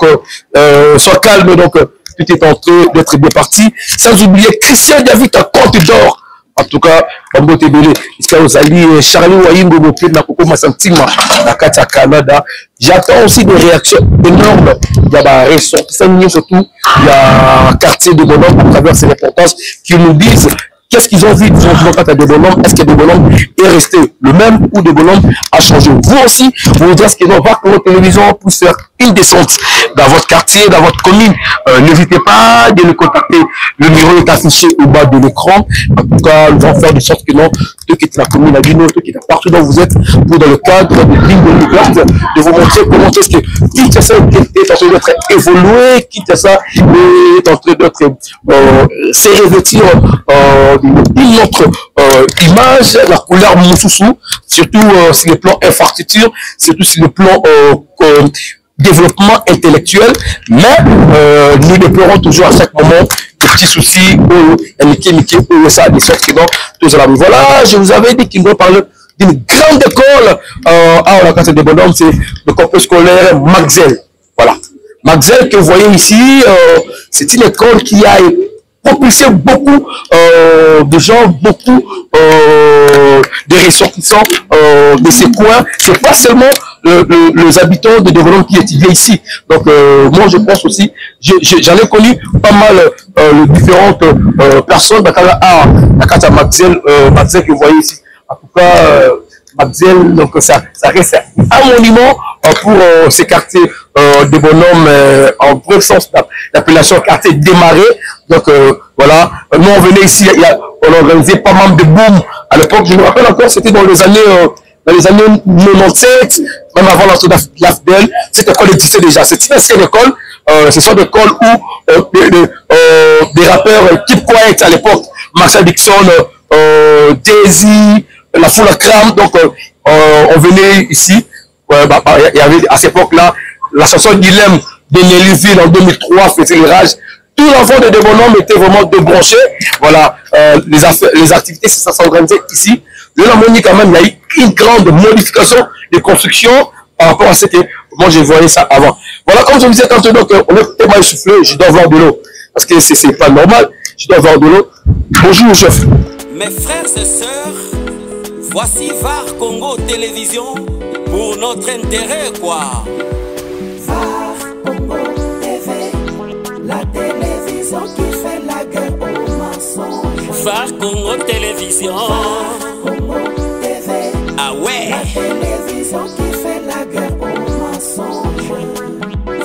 sois calme, donc tout est en train d'être bien parti. Sans oublier Christian David à Côte d'Or. En tout cas, Bambo Tébélé, Charlie Wayingo, Nakoko Massantima, Nakata Canada. J'attends aussi des réactions énormes. Il y a des ressortissants, surtout, il y a un quartier de bonhommes à travers ces reportages qui nous disent qu'est-ce qu'ils ont vu du changement quand il y a des bonhommes. Est-ce que des bonhommes est resté le même ou des bonhommes a changé? Vous aussi, vous vous dites ce que nous VAR Congo Télévision pour faire une descente dans votre quartier, dans votre commune. N'hésitez pas de nous contacter. Le numéro est affiché au bas de l'écran. En tout cas, nous allons faire de sorte que non, ceux qui sont la commune à Guinée, ceux qui sont partout où vous êtes, pour dans le cadre de Ligne de vous montrer comment est-ce que Kinshasa est en train d'être évolué, Kinshasa est en train d'être se revêtir d'une autre image, la couleur Moussoussou, surtout sur le plan infrastructure, surtout sur le plan développement intellectuel, mais nous déplorons toujours à chaque moment des petits soucis ou ça, des sortes qui vont tous à la rue. Voilà, je vous avais dit qu'il doit parler d'une grande école à la classe des bonhommes, c'est le complexe scolaire Maxel. Voilà. Maxel que vous voyez ici, c'est une école qui a propulsé beaucoup de gens, beaucoup de ressortissants de ces coins. C'est pas seulement les habitants de développement qui étudient ici. Donc moi je pense aussi, j'en ai connu pas mal les différentes personnes dans la carte à Maxel que vous voyez ici. En tout cas, Maxel, donc ça reste un monument pour ces quartiers de bonhommes en vrai sens d'appellation quartier démarré. Donc voilà, nous on venait ici, on organisait pas mal de boom à l'époque. Je me rappelle encore, c'était dans les années 97, même avant l'entrée de l'AFDEL, cette école existait déjà. C'est une ancienne école, ce sont des écoles où des rappeurs Keep Quiet à l'époque, Marshall Dixon, Jay-Z, La Foule à Cram, donc on venait ici. Il y avait à cette époque-là la chanson Dilemme de Nellyville en 2003 faisait les rages. Tout l'enfant de bonhommes était vraiment débranché. Voilà, les activités ça s'organisait ici. Le Lamoni quand même, il y a eu une grande modification de construction par rapport à ce que moi je voyais ça avant. Voilà, comme je vous disais tantôt, donc on est tellement essoufflé, je dois avoir de l'eau. Parce que c'est pas normal, je dois avoir de l'eau. Bonjour chef. Mes frères et sœurs, voici VAR Congo Télévision pour notre intérêt quoi. VAR Congo TV, la télévision qui fait la guerre aux mensonges. VAR Congo Télévision. Congo TV, ah ouais. la télévision qui fait la guerre aux mensonges.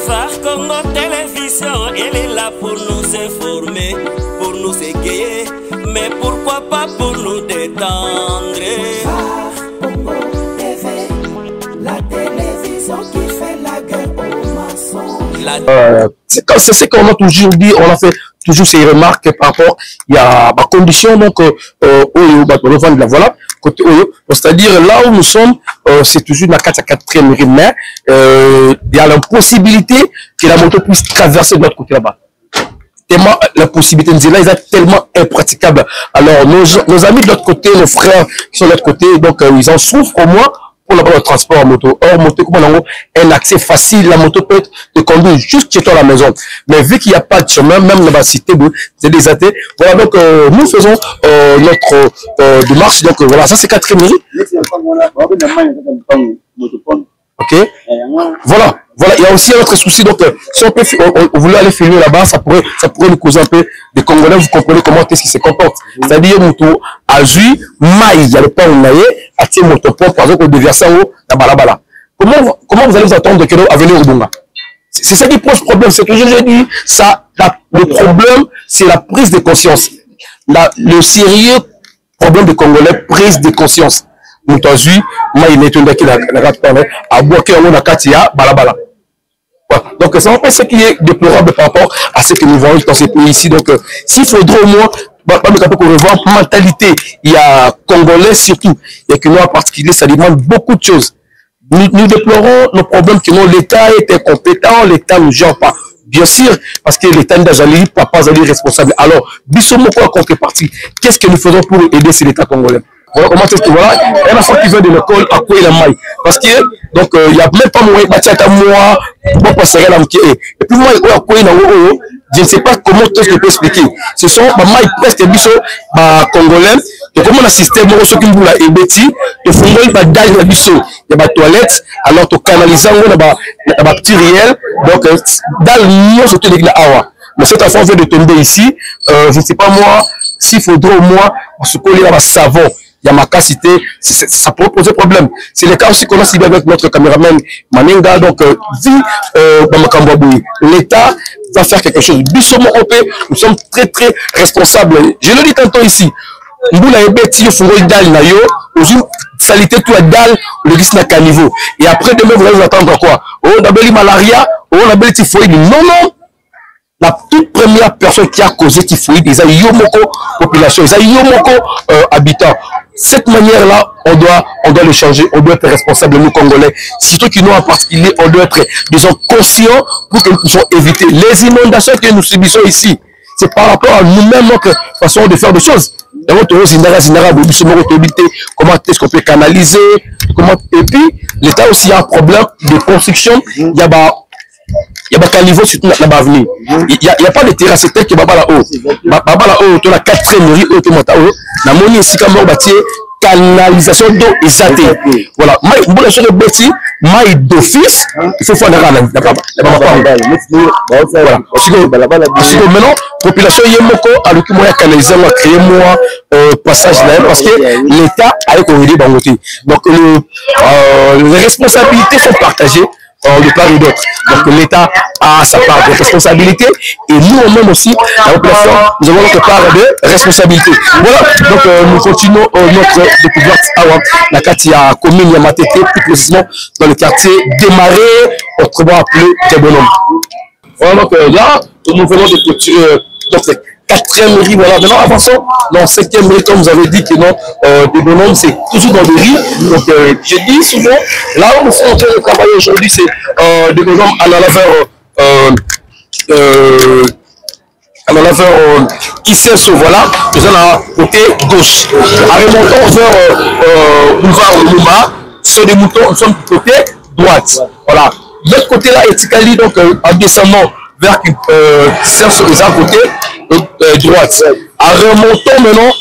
VAR Congo Télévision, elle est là pour nous informer, pour nous égayer, mais pourquoi pas pour nous détendre. VAR Congo TV, la télévision qui fait la guerre aux mensonges. C'est ce qu'on a toujours dit, on a fait toujours ces remarques par rapport il y a ma condition donc voilà côté c'est-à-dire là où nous sommes c'est toujours la 4e rue mais il y a la possibilité que la moto puisse traverser de l'autre côté là-bas. Tellement la possibilité de là est tellement impraticable. Alors nos amis de l'autre côté, nos frères qui sont de l'autre côté, donc ils en souffrent au moins pour le transport en moto. Or, moto, comme on a un accès facile, la moto peut te conduire juste chez toi à la maison. Mais vu qu'il n'y a pas de chemin, même dans la cité, c'est des athées. Voilà, donc nous faisons notre démarche. Donc voilà, ça c'est 4e minute. Ok. Voilà. Voilà, il y a aussi un autre souci. Donc, si on voulait aller filmer là-bas, ça pourrait nous causer un peu des Congolais. Vous comprenez comment est-ce qu'ils se comportent. C'est-à-dire, moto azui, maï, il y a le pas où naïe, attirer moto pompe, par exemple, on déverse en haut, la balabala. Comment vous allez vous attendre de Keno à venir au Bunga? C'est ça qui pose problème. C'est que j'ai dit, ça, le problème, c'est la prise de conscience. Le sérieux problème des Congolais, prise de conscience. Moto azui, maï, il est un qui la rate parler, à boire qu'il y a un katia, balabala. Donc, c'est un peu ce qui est déplorable par rapport à ce que nous voyons dans ces pays ici. Donc, s'il faudrait au moins, qu'on revoie mentalité, il y a Congolais surtout, et que nous en particulier, ça demande beaucoup de choses. Nous déplorons nos problèmes que l'État est incompétent, l'État ne gère pas. Bien sûr, parce que l'État n'est pas responsable. Alors, Bissomoko en contrepartie, qu'est-ce que nous faisons pour aider cet État congolais? Voilà comment est-ce que voilà, il y a un enfant qui vient de l'école à quoi il a maille. Parce que, donc, il n'y a même pas moyen de battre à moi, pour passer à l'amitié. Et puis, moi, à quoi il a je ne sais pas comment est-ce que je peux expliquer. Ce sont, maille presque biso, congolais, et comment le système, moi, ce qui me l'a ébéti, le fond, il va d'aller la biso, il y a ma toilette, alors, tu canalises, on a ma petit réel, donc, dans le milieu, surtout les awa. Mais cet enfant vient de tomber ici, je ne sais pas moi, s'il faudrait au moins, se coller à ma savon. Il y a ma capacité, ça peut poser problème. C'est le cas aussi qu'on a suivi avec notre caméraman Manenga. Donc, l'État va faire quelque chose. Nous sommes très très responsables. Je le dis tantôt ici. Salité tout à dalle, le risque n'a qu'à niveau. Et après demain, vous allez vous attendre quoi? Oh, on a belle malaria, oh, on a belle typhoïde. Non, non. La toute première personne qui a causé typhoïde, ils ont yomoko population, ils ont yomoko habitants. Cette manière-là, on doit le changer, on doit être responsable, nous Congolais. Surtout que nous en particulier, on doit être, disons, conscients pour que nous puissions éviter les inondations que nous subissons ici. C'est par rapport à nous-mêmes notre façon de faire des choses. Comment est-ce qu'on peut canaliser, et puis l'État aussi a un problème de construction. Il y a un niveau surtout là-bas venir. Il n'y a pas de terrasse, c'est tel que Baba là-haut. Baba là-haut, tu as 4e rue, tu as la monnaie ici, comme on bâtit, canalisation d'eau et santé. Voilà. Moi, je suis maille d'office, il faut faire la maintenant, population Yemoko, à l'occasion de canaliser, on a créé moi passage là, parce que l'État a corrigé Bangoté. Donc, les responsabilités sont partagées. De part et d'autre. Donc l'État a sa part de responsabilité et nous-mêmes aussi, la population, nous avons notre part de responsabilité. Voilà, donc nous continuons notre découverte à la Katia commune Yamatete, plus précisément dans le quartier Démarré, autrement appelé Débonhomme. Voilà, donc là, nous venons de clôturer donc 4e riz, voilà. Maintenant, avançons dans 5e riz, comme vous avez dit que non, des bonhommes, c'est toujours dans des riz. Donc, je dis souvent, là où nous sommes en train de travailler aujourd'hui, c'est des bonhommes à la laveur qui cesse, voilà, nous allons à côté gauche. En remontant vers boulevard Lumba, sur des moutons, nous sommes du côté droite. Voilà. De l'autre côté là, Etikali, donc en descendant vers sur les à côté droite. En remontant maintenant,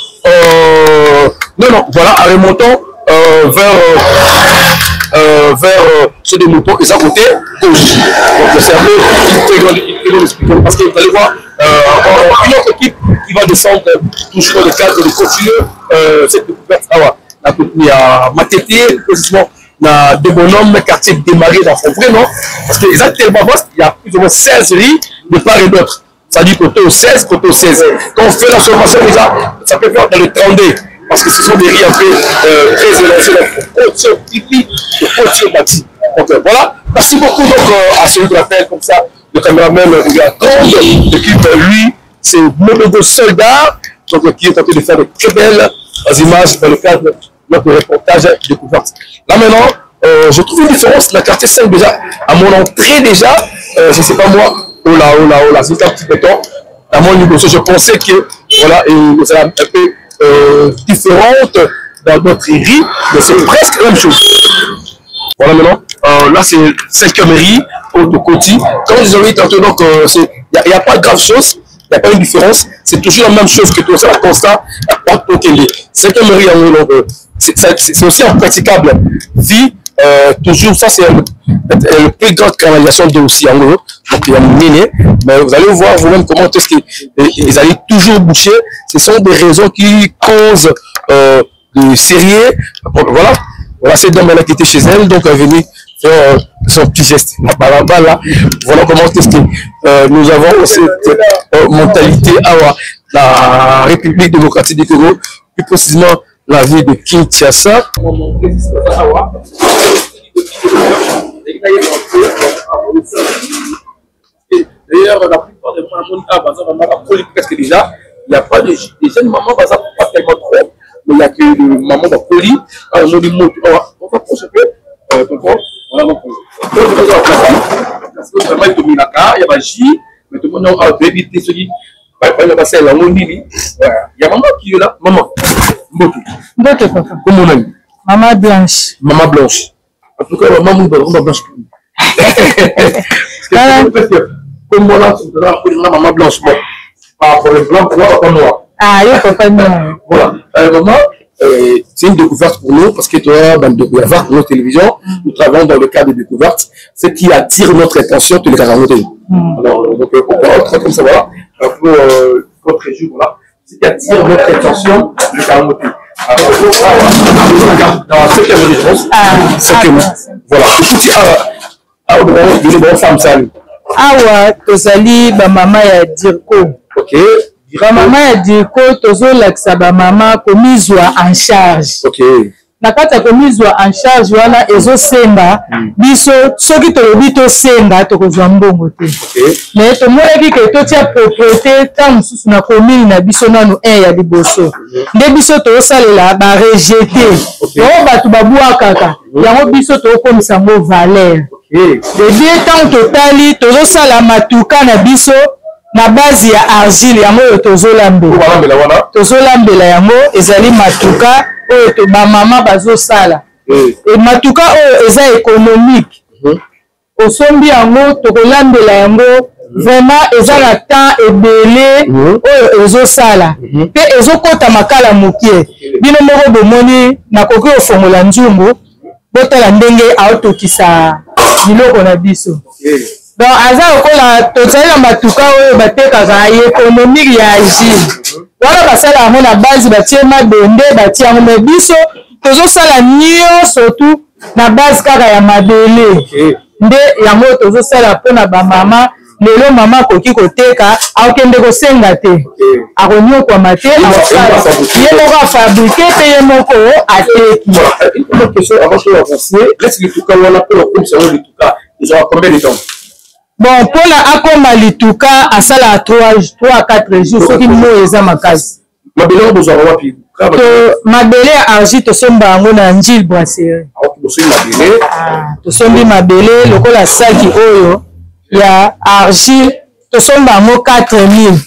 voilà, en remontant vers ceux des moutons, les à côté gauche. Donc c'est un peu parce que vous allez voir une autre équipe qui va descendre toujours dans le cadre de continuer cette découverte. Il y a Matete, précisément. Dans des bonhommes, quartier Démarré dans son vrai nom, parce que exactement, il y a plus ou moins 16 riz de part et d'autre. Ça dit côté au 16, côté au 16. Quand on fait la sommation déjà, ça peut faire dans le 32, parce que ce sont des riz un peu très élancés, de potier bâti. Donc voilà, merci beaucoup donc, à celui qui l'appelle comme ça, le caméraman, il y a 30 l'équipe, lui, c'est Modogo Soldat, donc, qui est en train de faire de très belles images dans le cadre de notre reportage découverte. Là maintenant, je trouve une différence dans le quartier 5 déjà, à mon entrée déjà, je ne sais pas moi, oh là, c'est un petit peu temps. À mon niveau, je pensais que voilà, et nous allons un peu différente dans notre riz, mais c'est presque la même chose. Voilà maintenant, là c'est 5e riz, au Côti. Comme je vous avais dit tantôt, donc il n'y a pas de grave chose, il n'y a pas une différence, c'est toujours la même chose que tout ça, constat, donc les 5e riz en haut, donc c'est aussi impraticable. Vie, toujours, ça c'est le plus grande canalisation d'eau aussi en haut, donc il y a une mine, mais vous allez voir vous-même comment est-ce qu'ils allaient toujours boucher. Ce sont des raisons qui causent de sérieux. Voilà cette dame-là qui était chez elle, donc elle est venue faire son petit geste. Là, voilà comment est-ce que nous avons cette mentalité à la République démocratique du Congo, plus précisément la ville de Kinshasa. D'ailleurs, la plupart des mamans, presque déjà, il n'y a pas de jeunes mamans, pas tellement trop, mais il n'y a que des mamans de poli. On va approcher un peu, on va parce que vraiment, il y a un J, mais tout le monde a évité ce qui il y a maman qui est là, maman. Mbote, papa. Comment on a dit? Maman Blanche. Maman Blanche. En tout cas, maman Blanche. Comme on a maman Blanche, bon. Par rapport au blanc, papa noir. Ah, oui, papa noir. Voilà. Maman, c'est une découverte pour nous parce que tu as dans notre télévision, nous travaillons dans le cadre de découverte. Ce qui attire notre attention, tu les as remontés. Alors, donc, on peut entrer comme ça, voilà. Pour votre jour, voilà. Ce qui attire notre attention, le karamoté. Dans la 5e région, 5e. Voilà. Écoutez, bonne femme, salut. Awa, tozali ba mama ya Dirko. Ok. Ba mama ya Dirko, tozolakisa ba mama komizwa en charge. Ok. Na kati ya komizwa en charge wana ezosenga biso soki tolobi tosenga tokozwa mbongo te. Mais tomonaki ke totia propriété ta mosusu na commune na biso nanu ya liboso. Nde biso tosalela ba rejeter. Oyo bato babuakaka. Yango biso tokomisa ngo valeur. Depuis tant totali tozosala matuka na biso na base ya argile yango tozolambela yango ezali matuka oyo to ba mama bazosala e matuka oyo eza économique osombi yango tokolambela yango vraiment eza na temps ebele oyo ezosala pe ezokota makala mokie bino moko bomoni nakoki ofongola nzungu botala ndenge aotokisa biloko na biso. Donc aza okola tozali na matuka oyo batekaka économique ya agile. Wana basala yango na base batie mabende batie yango me biso tozosala nyonso tu na base kaka ya mabele. Nde yango tozosala mpona bamama lelo mama akoki koteka akokende kosenga te akonyokwama te ye moko afabrike mpe ye moko ateki. Une autre question avant que l'avancée, laisse le touka wana pour le commissaire le touka, ils ont combien de temps? Bon, pour la akoma lituka asala 3 à 4 jours soki mo eza makasi. Mabele besoin wapi? Mabele argile tosomba yango na Njil Brasserie. Tosombi mabele lokola saki oyo ya argile tosomba yango 4000.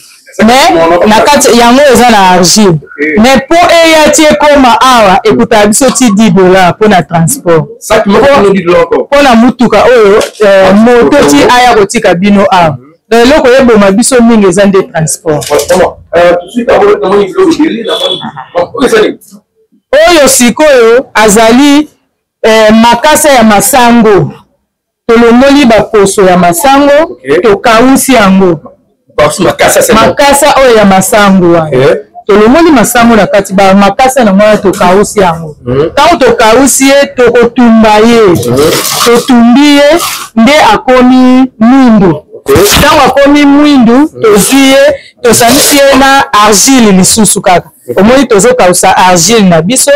Mais na kati yango eza na argile. Mais pour eyati ekoma awa ekuta biso ti $10 pour na transport. Ça qui me donne $10 encore. Pour na mutuka oyo moto ti aya kotika bino awa. Donc loko yeboma biso mingi eza nde transport. Tout de suite avant de niveau de délai oyo sikoyo azali makasa ya masango. Tolongoli baposo ya masango tokausi yango. Makasa oyo ya masango wana tolongoli masango na kati ba makasa na mwana tokausi yango tango tokausi ye tokotumba ye totumbi ye nde akomi mwindu tango akomi mwindu tozwi ye tosanisi ye na argile lisusu kaka omoni tozokausa argile na biso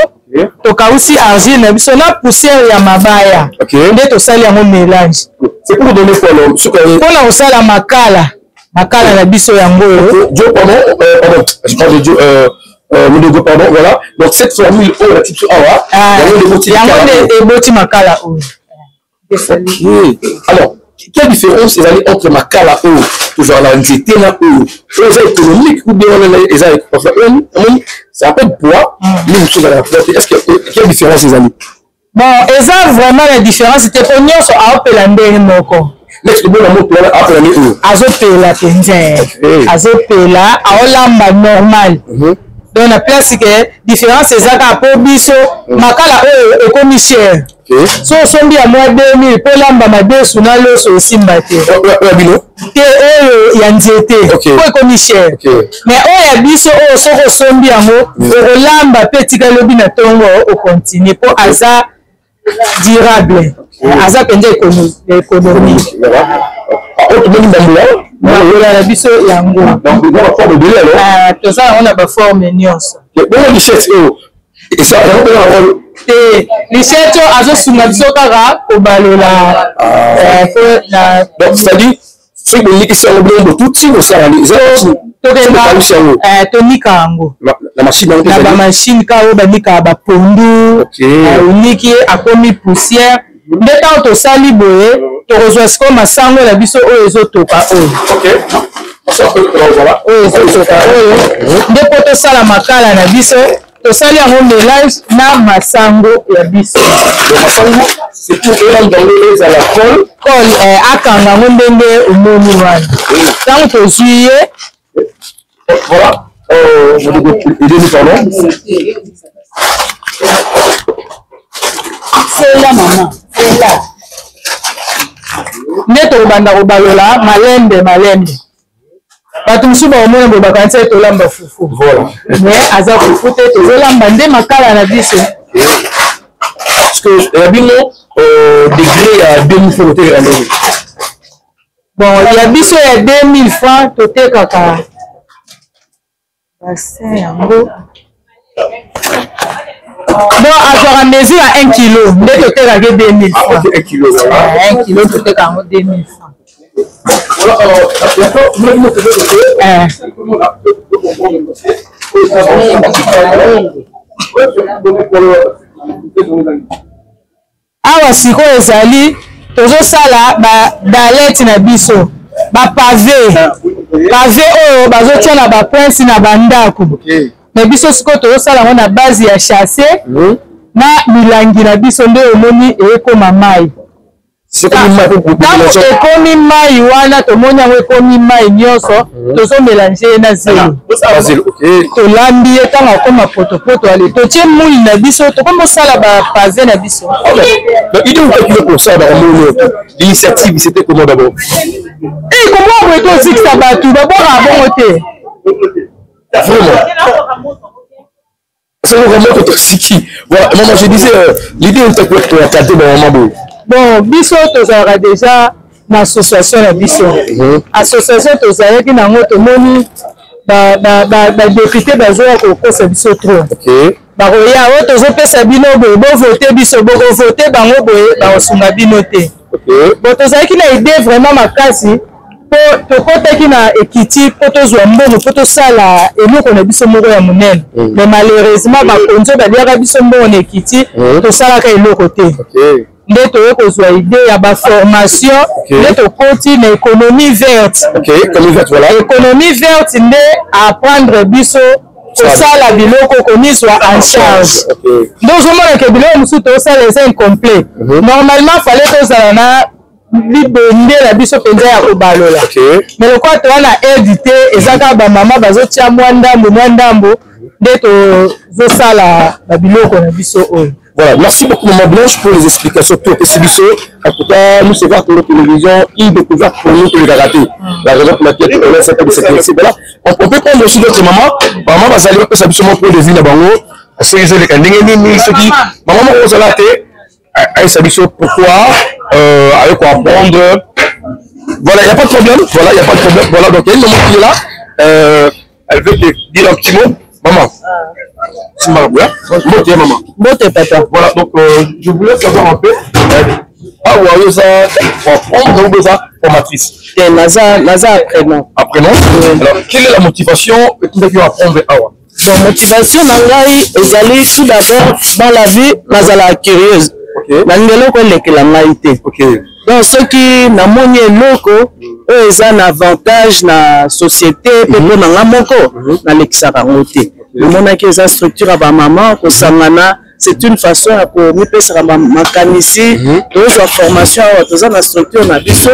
tokausi argile na biso na poussière ya mabaya nde tosali yango mélange c'est pour donner quoi mpona kosala makala makala na biso yango Dieu, pardon, je parle de Dieu, pardon, voilà. Donc cette formule, la type awa, eboti makala alors, quelle différence il y a entre makala toujours la nzete na c'est économique ou bien c'est un peu de poids, mais est-ce que quelle différence il y a? Bon, eza vraiment la différence, c'était pour nous à appeler ndenge moko. Azopela penze, azopela aolamba normal. Donc la place que différence ezaka po biso makala oyo ekomi cher. So sombi ya mwa 2000 po lamba madesu na loso osimba te. Te oyo ya nzete po ekomi cher. Mais oyo ya biso oyo soko sombi yango olamba pe tika lobi na tongo o continue po aza durable. Aza penze économique. Voilà la biso yango. Donc on a forme de alors. Tout ça on a ba forme nyonso. Bon les chefs et ça les chefs azo sunga biso kaka obalola donc c'est-à-dire c'est que les questions de tout si au ça tonika yango la machine na ba machine ka o banika ba pondu uniki akomi poussière ndeta to sali boye to rejoindre ko masango la biso oyo ezotoka oyo ndeko to sala makala na biso to sali yango mélange na masango ya biso masango c'est pour dans à la colle akanga yango ndenge omoni wana ntango tozwi ye voilà c'est là maman c'est là nde tokobanda kobalola malembe bato mosusu baomona boye bakanisi ye tolamba fufu mais aza fufu te tozolamba nde makala na biso parce que ya bino degré ya 2000 francs totekaka ndenge bon ya biso ya 2000 francs totekaka bassin yango bon azwaka mesure à 1 kilo nde totekaka 2000 francs 1 kilo 1 kilo totekaka yango 2000 francs awa sikoyo ezali tozosala badalete na biso bapave oyo bazotia na baprince na bandako na biso sikoyo tozosala yango na base ya chasse na milangi na biso nde omoni ekoma mai ntango ekomi mai wana tomoni yango ekomi mai nyonso tozomelange na zelo tolambi ye ntango akoma potopoto ale totie muli na biso tokomosala bapave na biso l'initiative c'était comment d'abord comment boye tozikisa bato babwaka bongo te c'est vraiment toxique. Voilà, maman, je disais, l'idée est que tu as tâté dans un moment. Bon, biso tozalaka déjà na association na biso. Association tozalaki nango tomoni badepute bazoya kokosa biso trop. Bakoya oyo tozopesa bino boye bovote biso bokovote bango boye bakosunga bino te. Bon tozalaki na idée vraiment makasi po tokotaki na ekiti po tozwa mbongo po tosala eloko na biso moko ya monene. Mais malheureusement bakonzi baliaka biso mbongo na ekiti tosalaka eloko te. Nde toye kozwa idée ya baformation nde tokoti na économie verte. Économie verte nde apprendre biso kosala biloko komiswa en charge. Donc ozomonaka biloko mosusu tosala eza incomplet. Normalement fallait tozala na libende na biso mpenza ya kobalola. Mais lokola towana édité ezaka bamama bazotia mwa ndambo nde tozosala babiloko na biso oyo. Voilà, merci beaucoup Maman Blanche pour les explications tout et Sibiso. En tout cas, nous c'est voir pour la télévision, une découverte pour nous que les raté. La raison pour laquelle on a cette là. On peut prendre aussi d'autres mamans. Maman va saluer que ça absolument pour les villes à Bango. C'est les éléments. Ni ce qui maman on s'en a été. Aïe Sabiso pourquoi avec quoi apprendre. Voilà, il y a pas de problème. Voilà, il y a pas de problème. Voilà, donc il y a une maman qui est là. Elle veut te dire un petit mot. Maman. C'est ma maman. Papa. Voilà, donc je voulais savoir un peu. Ah ouais, ça, on va prendre ça. formatrice. Et Naza apprenant. Apprenant. Alors, quelle est la motivation que tu veux apprendre à Awa? Bon, motivation nangai ezali tout d'abord dans la vie nazala curieuse. Nangelo ko lekela ngai. Donc ceux qui na moni eloko eux ils ont un avantage na société pe na ngamoko na lekisaka ngote. Le monde qui est structure ba maman ko sangana c'est une façon à ko mi pesa makanisi to formation to za na structure na biso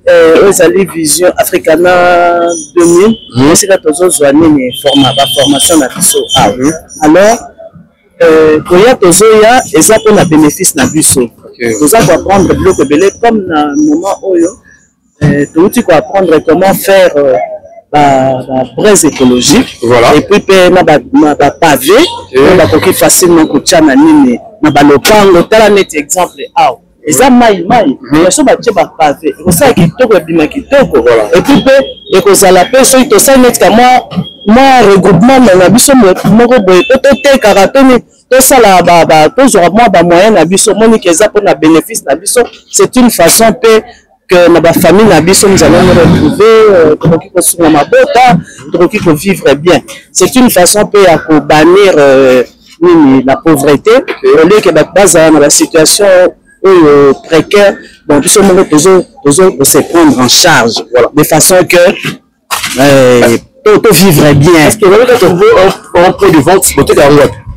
aux alliés Vision Africana 2000, c'est la formation à Bisso. Alors, quand il y a Tozoya, et ça peut un bénéfice na Bisso. Vous allez apprendre le bloc belé comme dans le moment où tu vas apprendre comment faire la braise écologique. Voilà. Et puis, na pavé, on va coquer facilement que tu as na lopango, tu as un exemple. Et ça, maï, il so batie ba pavé. Et ça, kitoko bima kitoko. Et puis, et que ça la paix, so il te sait net que moi regroupement na biso moko boy. Peut-être karatoni, tout ça là, tout ça moi ba moyen na biso, moni que ça pour na bénéfice na biso. C'est une façon que na ba famille na biso nous allons nous retrouver, comment qui construire ma bota, comment qui vivre bien. C'est une façon à bannir la pauvreté. Au lieu que base dans la situation précaire, bon, tout ce monde peut se prendre en charge, voilà, de façon que tout vivre bien. Est-ce que vous avez trouvé un point de vente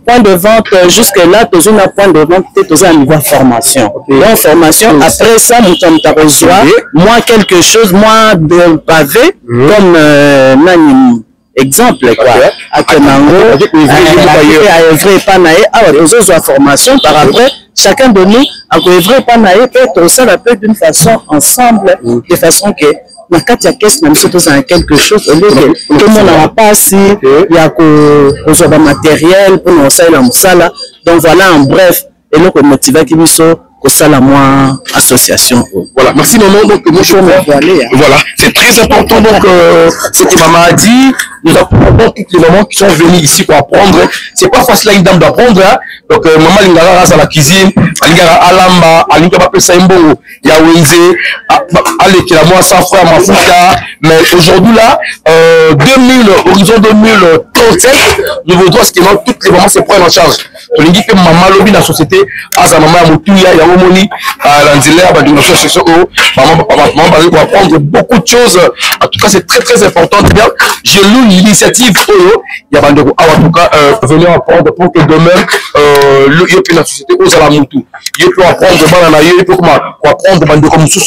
point de vente jusque là, tout un point de vente, tout un niveau de formation. Donc formation, après ça, nous reçoit moi quelque chose, moi de pavé, comme Nani. Exemple, quoi. À Kenango, à œuvrer panaï, alors aux autres formations, par après, chacun de nous, à œuvrer panaï, peut être ça la peut d'une façon ensemble, de façon que, dans quatre caisses, même si tout a quelque chose, au lieu que tout le monde n'a pas si, il y a que matériel, pour nous, ça, là. Donc voilà, en bref, et là, qu'on motive qui nous sont, que ça, la moi, association. Voilà, merci maman. Donc, voilà, c'est très important. Donc, ce que maman a dit, nous apprenons tous les mamans qui sont venus ici pour apprendre. C'est pas facile à une dame d'apprendre. Hein? Donc, maman Lingara rase à la cuisine, Lingara alamba, Lingara pesa imbo, Yaweze, allez, qui la moi sans frère, ma fouta. Mais aujourd'hui là, horizon 2037, nous voudrons ce que toutes les mamans se prennent en charge. On dit que maman lobby dans la société, à sa maman Moutuya, Yawomoni, à l'Anzilea, à l'association, maman va apprendre beaucoup de choses. En tout cas, c'est très très important. J'ai lu l'initiative Oyo, il y a en tout cas venir apprendre pour que demain, la société aux Alamoutou. Il peut apprendre banana, il peut apprendre bande comme sous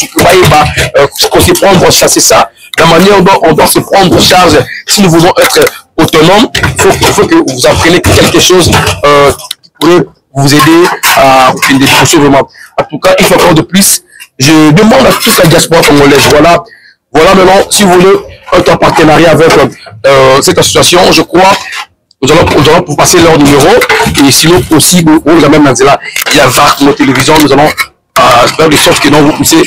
qu'on se prendre en charge, c'est ça. La manière dont on doit se prendre en charge, si nous voulons être autonomes, il faut que vous appreniez quelque chose qui pourrait vous aider à des choses vraiment. En tout cas, il faut encore de plus. Je demande à toute la diaspora congolaise, voilà maintenant, si vous voulez un partenariat avec cette association, je crois, nous allons pour passer leur numéro, et sinon possible, on même dans là, il y a VARC, nos télévisions, nous allons faire des sortes que vous puissiez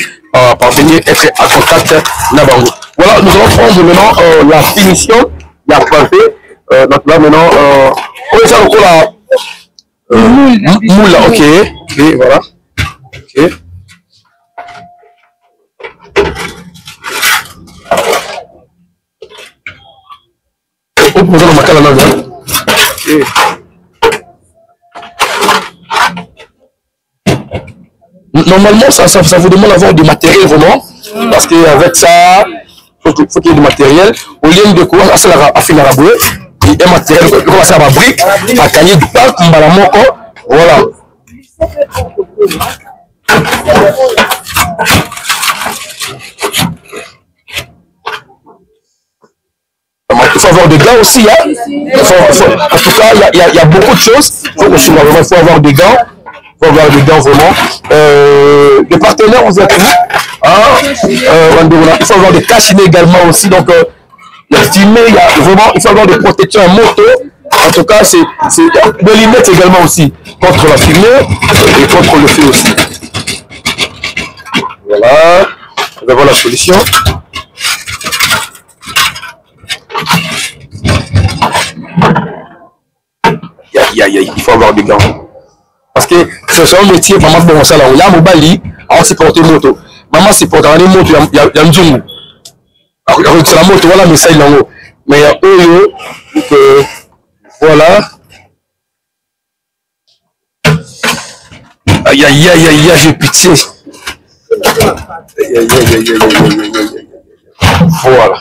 parvenir être en contact là-bas. Voilà, nous allons prendre maintenant la finition, il y a pavé, donc là maintenant, on va faire encore la moule, ok, voilà, ok. Normalement, ça vous demande d'avoir du matériel vraiment, parce qu'avec ça, il faut qu'il y ait du matériel. Au lieu de quoi, à faire la rabouée, il y a un matériel, on va faire la brique, à gagner du pain, voilà. Il faut avoir des gants aussi, hein. En tout cas, il y a beaucoup de choses. Il faut avoir des gants. Il faut avoir des gants vraiment. Des partenaires, vous êtes il faut avoir des cachinets également aussi. Donc, il y a filmé, il faut avoir des protections à moto. En tout cas, c'est des lunettes également aussi. Contre la fumée et contre le feu aussi. Voilà. Nous avons la solution. Il faut avoir des gants. Parce que c'est un métier vraiment bon ça là. Il y a un mobile, on s'est porté moto. maman c'est pour dans les mots il y a nzungu alors c'est la moto voilà mais ça il en haut mais il y a eux que voilà aïe aïe aïe aïe j'ai pitié aïe aïe aïe aïe aïe voilà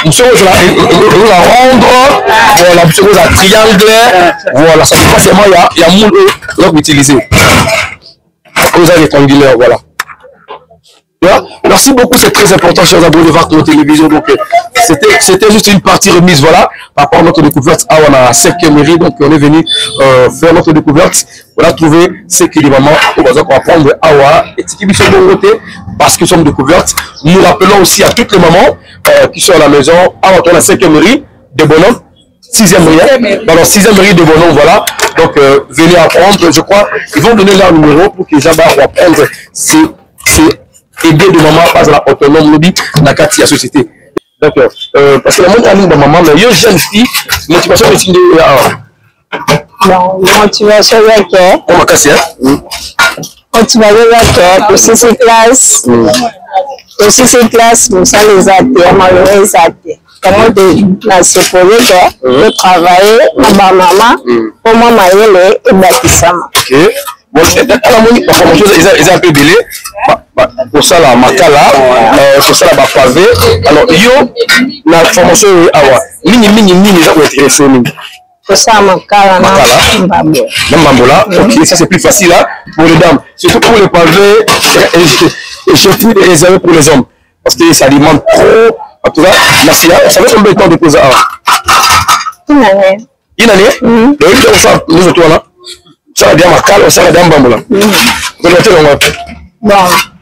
monsieur vous la rendre voilà monsieur vous la triangle voilà ça c'est pas seulement il y a moule donc utiliser vous avez rectangulaire voilà. Merci beaucoup, c'est très important, chers abonnés de VARK Télévision. Donc, c'était juste une partie remise, voilà, par rapport à notre découverte. Ah, on a 5e mairie, donc on est venu faire notre découverte. On a trouvé ce que les mamans, on va prendre Awa et Tiki Bichon de côté, parce que nous sommes découvertes. Nous rappelons aussi à toutes les mamans qui sont à la maison. Ah, on a la 5e mairie de Bonhomme, 6e mairie, dans la 6e mairie de Bonhomme, voilà. Donc, venez apprendre, je crois, ils vont donner leur numéro pour que les gens vont apprendre. C'est aider de maman pas à la autonome lobby na kati ya société donc parce que la montre en ligne de maman mais yo jeune fille motivation de signer bon motivation yake on makasi motivation yake pour ces classes nous ça les athées malheureux athées comment de la se poser de travailler na maman pour moi mayele et bakisama OK bon la moni la formation ils un peu belé pour ça la makala pour ça la pavé alors yo la formation awa mini ça peut être sonné pour ça makala na Mbambola OK ça c'est plus facile là pour les dames surtout pour les pavés et surtout les réservés pour les hommes parce que ça demande trop en tout cas merci ça fait combien de temps de poser une année donc on ça nous autour là ça va bien makala ça va bien Mbambola bon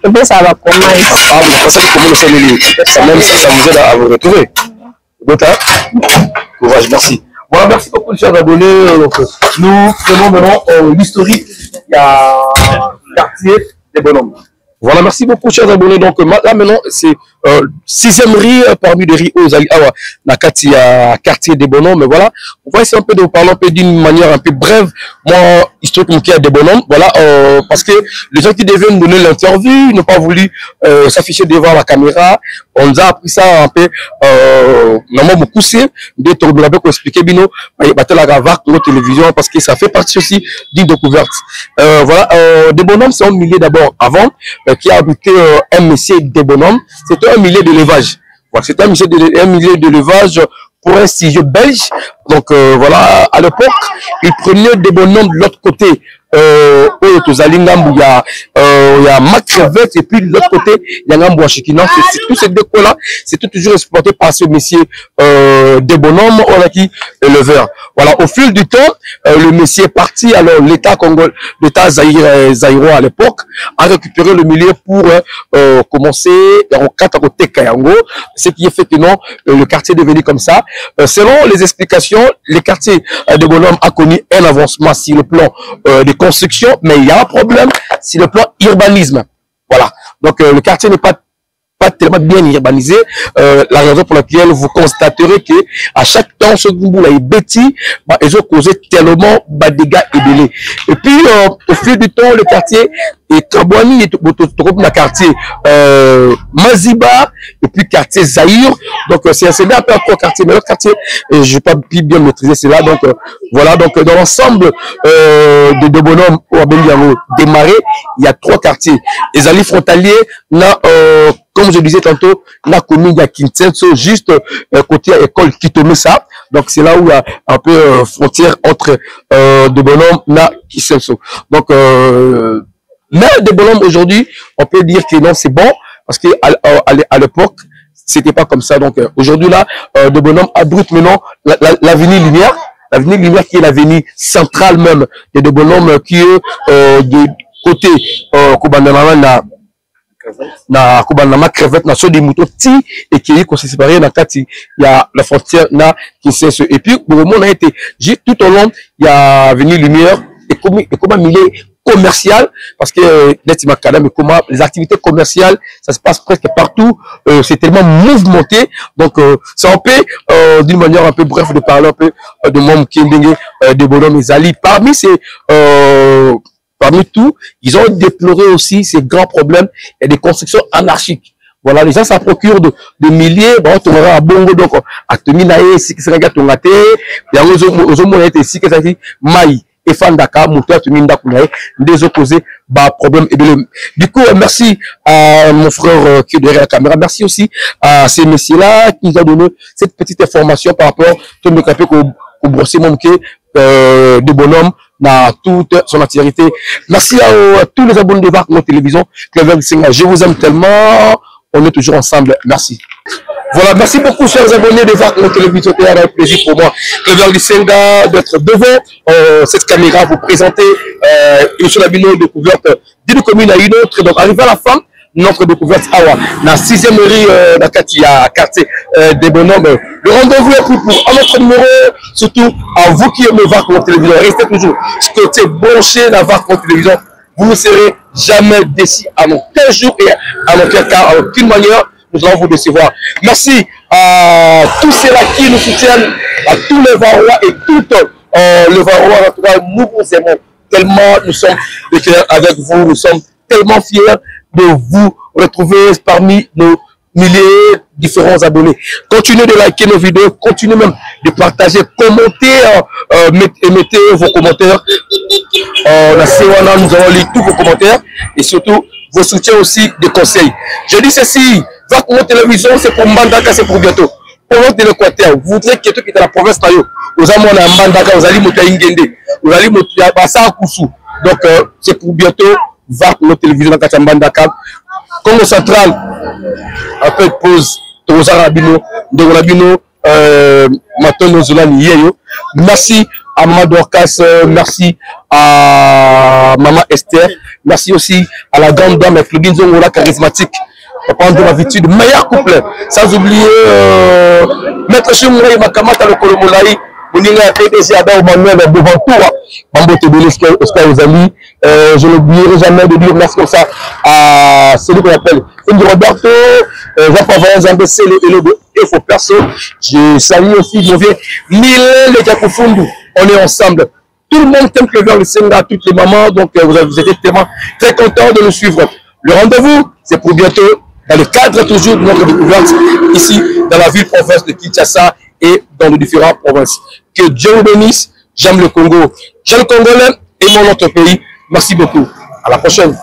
et puis ça va commencer ah vous pensez comment c'est les même si ça vous aide à vous retrouver courage merci voilà merci beaucoup chers abonnés nous prenons maintenant l'historique il y a quartier des bonhommes voilà merci beaucoup chers abonnés donc là maintenant c'est 6e riz parmi les riz aux Awa Nakati à quartier des bonhommes mais voilà on va essayer un peu de vous parler un peu d'une manière un peu brève moi historiquement qui a des bonhommes voilà parce que les gens qui devaient nous donner l'interview n'ont pas voulu s'afficher devant la caméra on nous a appris ça un peu normalement beaucoup c'est de tourner avec expliquer bino battre la VARK notre télévision parce que ça fait partie aussi d'une découverte voilà des bonhommes c'est un millier d'abord avant qui a habité un monsieur des bonhommes c'était un millier d'élevage voilà c'était un millier d'élevage pour un studio belge donc voilà à l'époque il prenait des bonhommes de l'autre côté il y a Macrevette et puis de l'autre côté il y a Ngambo Chikina tous ces deux coins là c'était toujours exploité par ce monsieur des bonhommes qui éleveur voilà au fil du temps le monsieur est parti alors l'état congolais l'état zaïrois à l'époque a récupéré le milieu pour commencer en 4 côté Kayango ce qui est fait que non le quartier est devenu comme ça selon les explications le quartier des bonhommes a connu un avancement sur le plan des construction, mais il y a un problème, c'est le plan urbanisme. Voilà. Donc, le quartier n'est pas tellement bien urbanisé. La raison pour laquelle vous constaterez que à chaque temps, ce groupe-là est bêtis, ils ont causé tellement de dégâts et délais. Et puis, au fil du temps, le quartier est Kabouani, et le quartier Maziba, et puis quartier Zaïre. Donc, c'est un peu encore quartier, mais l'autre quartier, je n'ai pas pu bien maîtriser cela. Donc, voilà. Donc, dans l'ensemble des deux bonhommes au Abeliano démarré, il y a 3 quartiers. Les alliés frontaliers, comme je disais tantôt, la commune de Kinsenso, juste côté école Kitomesa. Donc, c'est là où il y a un peu frontière entre de bonhommes na Kinsenso. Donc, mais de bonhommes aujourd'hui, on peut dire que non, c'est bon, parce que à l'époque, c'était pas comme ça. Donc, aujourd'hui, là, de bonhommes abrite maintenant l'avenue Lumière. L'avenue Lumière qui est l'avenue centrale même. Il y a de bonhommes qui est de côté Kobanana na Kobanama crevette na so des moutons ti et qui est séparé dans kati il y a la frontière na qui s'est et puis le monde a été tout au long il y a avenue Lumière et comment milieu commercial parce que comment les activités commerciales ça se passe presque partout c'est tellement mouvementé donc ça on peut d'une manière un peu bref de parler un peu de monde qui est des bonhommes Ezali. Parmi tout, ils ont déploré aussi ces grands problèmes et des constructions anarchiques. Voilà, les gens, ça procure de milliers, bon, tu auras un bongo, donc, à Teminae, si c'est un gars, ton gâté, et aux hommes, si c'est un maï, et fandaka, moteur, tu m'inda, des opposés, bah, problème, et du coup, merci à mon frère qui est derrière la caméra, merci aussi à ces messieurs-là qui nous ont donné cette petite information par rapport à tout le café qu'au brossé manqué, de bonhomme, dans toute son entièreté. Merci à tous les abonnés de VARC Congo Télévision, Clever Lisenga, je vous aime tellement. On est toujours ensemble. Merci. Voilà, merci beaucoup, chers abonnés de VARC Congo Télévision. C'est un plaisir pour moi, Clever Lisenga, d'être devant cette caméra, vous présenter une seule abonné découverte d'une commune à une autre. Donc, arrivé à la fin, notre découverte Awa, dans 6e rue d'Akatia, quartier des bonhommes. Le rendez-vous est pris pour un autre numéro, surtout à vous qui aimez VARC Congo Télévision. Restez toujours côté branché dans VARC Congo Télévision. Vous ne serez jamais déçus à aucun jour et à aucun cas, à aucune manière, nous allons vous décevoir. Merci à tous ceux-là qui nous soutiennent, à tous les Varois et toutes les Varois. En tout cas, nous vous aimons tellement, nous sommes de cœur avec vous, nous sommes tellement fiers de vous retrouver parmi nos milliers de différents abonnés. Continuez de liker nos vidéos, continuez même de partager, commenter, mettez vos commentaires. Nous allons lire tous vos commentaires et surtout vos soutiens aussi, des conseils. Je dis ceci, VARC Congo Télévision, c'est pour Mbandaka, c'est pour bientôt. Pour l'autre de l'Équateur, vous voudrez que tout qui est dans la province Tayo, vous avez Mbandaka, vous allez Moutaïngende, vous allez Moutaïbassa Koussou. Donc, c'est pour bientôt VARC Congo Télévision dans Mbandaka. Congo Central, après pause, Tozarabino, Ndorabino, Maton Zolani Yeyo. Merci à Maman Dorcas, merci à Maman Esther, merci aussi à la grande dame Flodine Zongola charismatique, prendre de l'habitude, meilleur couple, sans oublier Maître Chimouraï Makamata le Kolomolaï, Moninga PDG Ada Manuel devant toi, Mambo Tebeleska Oscar Ozali, je n'oublierai jamais de dire merci comme ça à celui qu'on appelle Indy Roberto, Jean-Paul Zambé, et faux perso. Je salue aussi mon vieux Mille les Kakufundu. On est ensemble. Tout le monde t'aime Clever Lisenga, toutes les mamans. Donc vous êtes tellement très contents de nous suivre. Le rendez-vous, c'est pour bientôt, dans le cadre toujours de notre découverte, ici, dans la ville-province de Kinshasa et dans les différentes provinces. Que Dieu vous bénisse. J'aime le Congo. J'aime le Congolais et mon autre pays. Merci beaucoup. À la prochaine.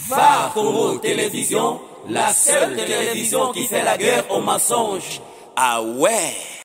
VARC Congo Télévision, la seule télévision qui fait la guerre aux mensonges. Ah ouais.